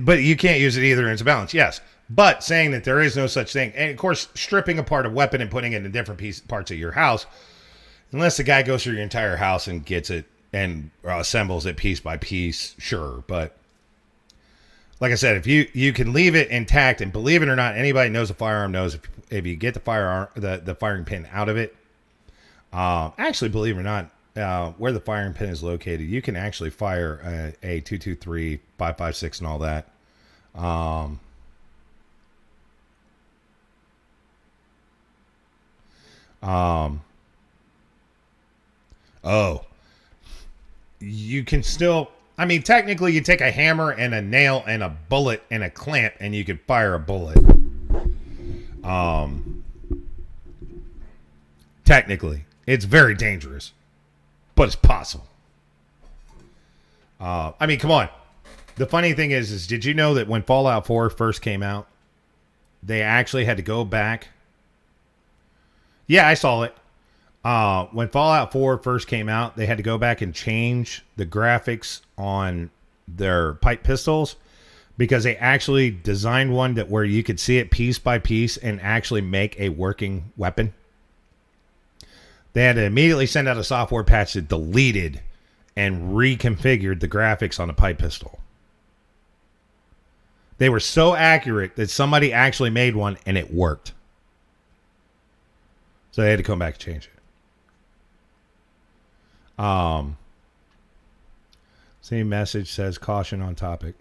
But you can't use it either, and it's a balance. Yes. But saying that there is no such thing, and of course, stripping apart a weapon and putting it in different parts of your house, unless the guy goes through your entire house and gets it and assembles it piece by piece, sure. But like I said, if you can leave it intact, and believe it or not, anybody knows a firearm knows if you get the firing pin out of it, actually, believe it or not, where the firing pin is located, you can actually fire a 223, 5.56, and all that. You can still, I mean, technically you take a hammer and a nail and a bullet and a clamp and you can fire a bullet. Technically, it's very dangerous, but it's possible. I mean, come on. The funny thing is did you know that when Fallout 4 first came out, they actually had to go back? Yeah, I saw it. When Fallout 4 first came out, they had to go back and change the graphics on their pipe pistols because they actually designed one that where you could see it piece by piece and actually make a working weapon. They had to immediately send out a software patch that deleted and reconfigured the graphics on the pipe pistol. They were so accurate that somebody actually made one and it worked. So they had to come back and change it. Same message says caution on topic.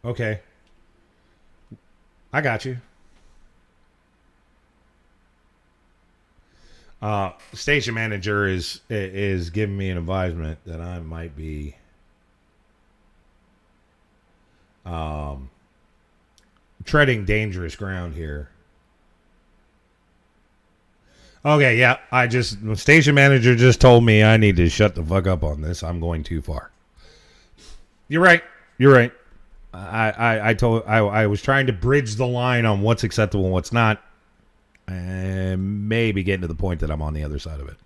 Okay. I got you. Station manager is giving me an advisement that I might be treading dangerous ground here. Okay, yeah, the station manager just told me I need to shut the fuck up on this. I'm going too far. You're right. I was trying to bridge the line on what's acceptable and what's not, and maybe getting to the point that I'm on the other side of it.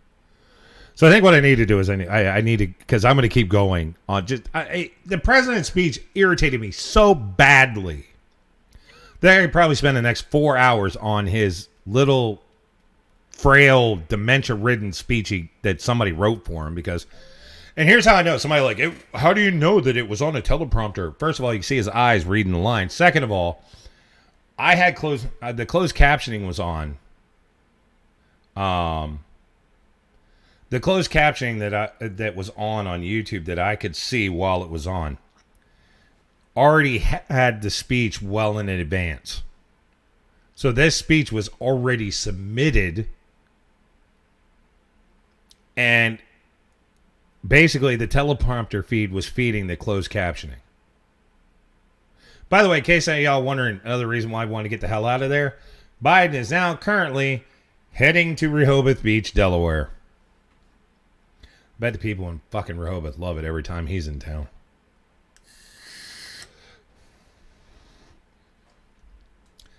So I think what I need to do is I need to, because I'm going to keep going on. The president's speech irritated me so badly that I could probably spend the next 4 hours on his little frail, dementia-ridden speech that somebody wrote for him. And here's how I know. Somebody how do you know that it was on a teleprompter? First of all, you can see his eyes reading the line. Second of all, I had the closed captioning was on. The closed captioning that was on YouTube that I could see while it was on already had the speech well in advance. So this speech was already submitted, and basically the teleprompter feed was feeding the closed captioning. By the way, in case any of y'all wondering, another reason why I want to get the hell out of there, Biden is now currently heading to Rehoboth Beach, Delaware. Bet the people in fucking Rehoboth love it every time he's in town.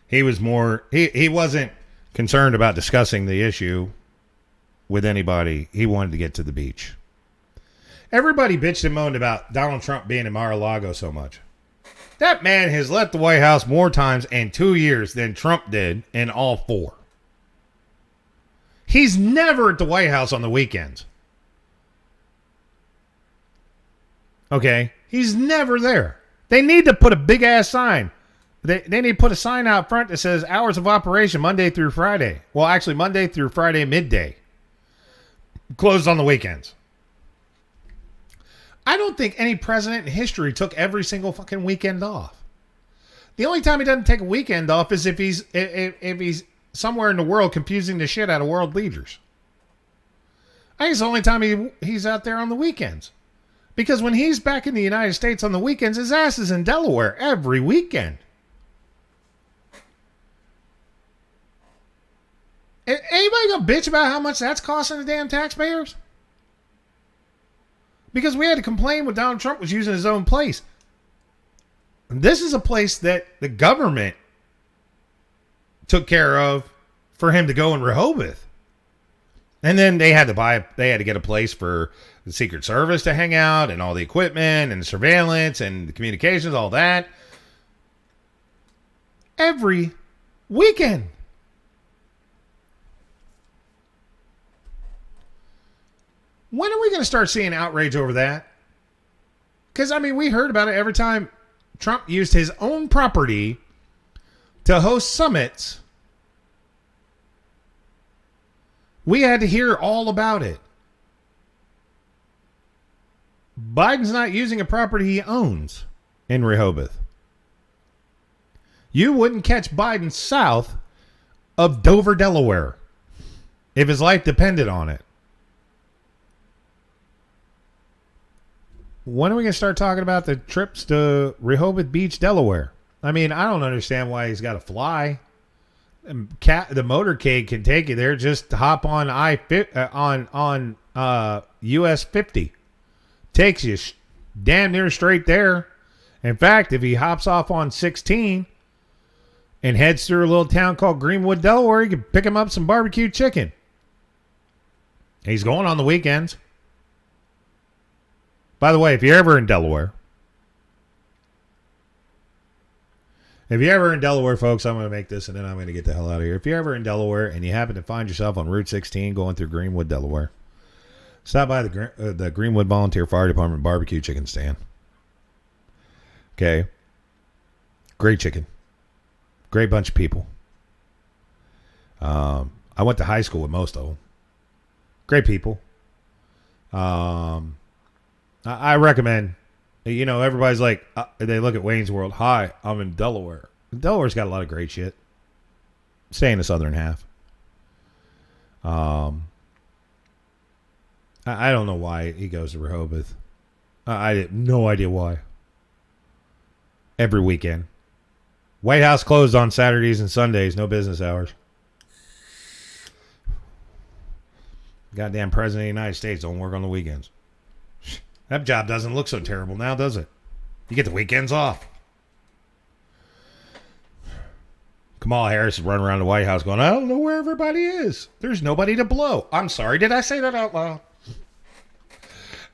He wasn't concerned about discussing the issue with anybody. He wanted to get to the beach. Everybody bitched and moaned about Donald Trump being in Mar-a-Lago so much. That man has left the White House more times in 2 years than Trump did in all 4. He's never at the White House on the weekends. Okay? He's never there. They need to put a big-ass sign. They need to put a sign out front that says hours of operation Monday through Friday. Well, actually, Monday through Friday midday. Closed on the weekends. I don't think any president in history took every single fucking weekend off. The only time he doesn't take a weekend off is if he's somewhere in the world confusing the shit out of world leaders. I think it's the only time he's out there on the weekends. Because when he's back in the United States on the weekends, his ass is in Delaware every weekend. Anybody gonna bitch about how much that's costing the damn taxpayers? Because we had to complain when Donald Trump was using his own place. This is a place that the government took care of for him to go in Rehoboth. And then they had to get a place for the Secret Service to hang out and all the equipment and the surveillance and the communications, all that. Every weekend. When are we going to start seeing outrage over that? Because, I mean, we heard about it every time Trump used his own property to host summits. We had to hear all about it. Biden's not using a property he owns in Rehoboth. You wouldn't catch Biden south of Dover, Delaware, if his life depended on it. When are we going to start talking about the trips to Rehoboth Beach, Delaware? I mean, I don't understand why he's got to fly. The motorcade can take you there. Just hop on US 50. Takes you damn near straight there. In fact, if he hops off on 16 and heads through a little town called Greenwood, Delaware, you can pick him up some barbecue chicken. He's going on the weekends. By the way, if you're ever in Delaware, folks, I'm going to make this and then I'm going to get the hell out of here. If you're ever in Delaware and you happen to find yourself on Route 16 going through Greenwood, Delaware, stop by the Greenwood Volunteer Fire Department barbecue chicken stand. Okay. Great chicken. Great bunch of people. I went to high school with most of them. Great people. I recommend, everybody's like, they look at Wayne's World. Hi, I'm in Delaware. Delaware's got a lot of great shit. Stay in the southern half. I don't know why he goes to Rehoboth. I have no idea why. Every weekend. White House closed on Saturdays and Sundays. No business hours. Goddamn President of the United States don't work on the weekends. That job doesn't look so terrible now, does it? You get the weekends off. Kamala Harris is running around the White House going, I don't know where everybody is. There's nobody to blow. I'm sorry, did I say that out loud?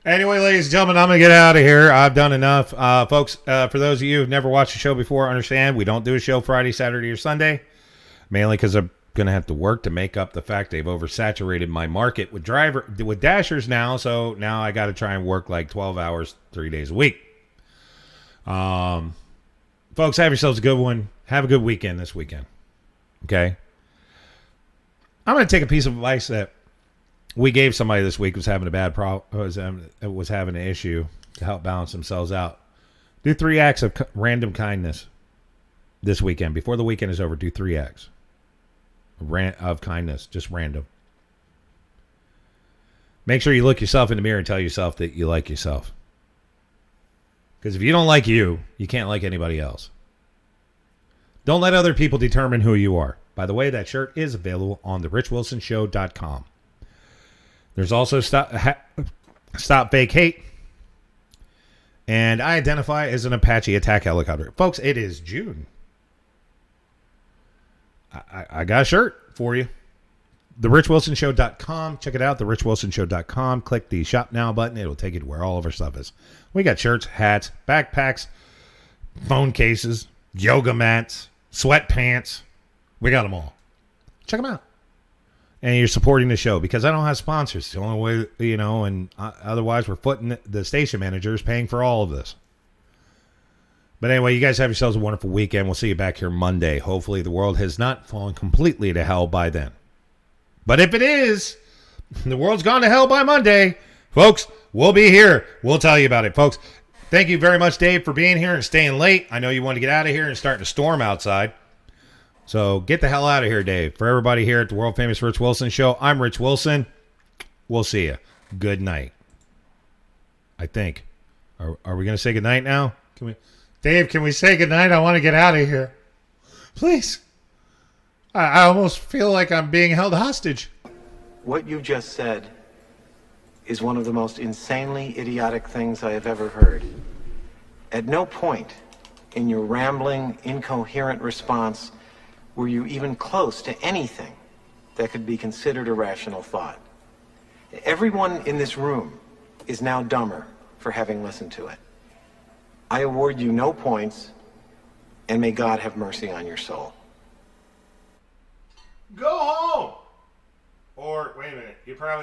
Anyway, ladies and gentlemen, I'm going to get out of here. I've done enough. Folks, for those of you who've never watched the show before, understand we don't do a show Friday, Saturday, or Sunday. Mainly because I'm going to have to work to make up the fact they've oversaturated my market with dashers now. So now I got to try and work like 12 hours, 3 days a week. Folks, have yourselves a good one. Have a good weekend this weekend. Okay. I'm going to take a piece of advice that we gave somebody this week who was having a bad problem, was having an issue to help balance themselves out. Do 3 acts of random kindness this weekend. Before the weekend is over, do 3 acts of kindness, just random. Make sure you look yourself in the mirror and tell yourself that you like yourself. Because if you don't like you, you can't like anybody else. Don't let other people determine who you are. By the way, that shirt is available on therichwilsonshow.com. There's also Stop Fake Hate. And I identify as an Apache attack helicopter. Folks, it is June. I got a shirt for you. TheRichWilsonShow.com. Check it out, TheRichWilsonShow.com. Click the Shop Now button. It'll take you to where all of our stuff is. We got shirts, hats, backpacks, phone cases, yoga mats, sweatpants. We got them all. Check them out. And you're supporting the show because I don't have sponsors. It's the only way, and otherwise we're footing the station managers paying for all of this. But anyway, you guys have yourselves a wonderful weekend. We'll see you back here Monday. Hopefully the world has not fallen completely to hell by then. But if it is, the world's gone to hell by Monday, folks, we'll be here. We'll tell you about it, folks. Thank you very much, Dave, for being here and staying late. I know you wanted to get out of here and it's starting to storm outside. So get the hell out of here, Dave. For everybody here at the world famous Rich Wilson Show, I'm Rich Wilson. We'll see you. Good night. I think. Are we going to say good night now? Dave, can we say good night? I want to get out of here. Please. I almost feel like I'm being held hostage. What you just said is one of the most insanely idiotic things I have ever heard. At no point in your rambling, incoherent response were you even close to anything that could be considered a rational thought. Everyone in this room is now dumber for having listened to it. I award you no points, and may God have mercy on your soul. Go home! Or, wait a minute, you probably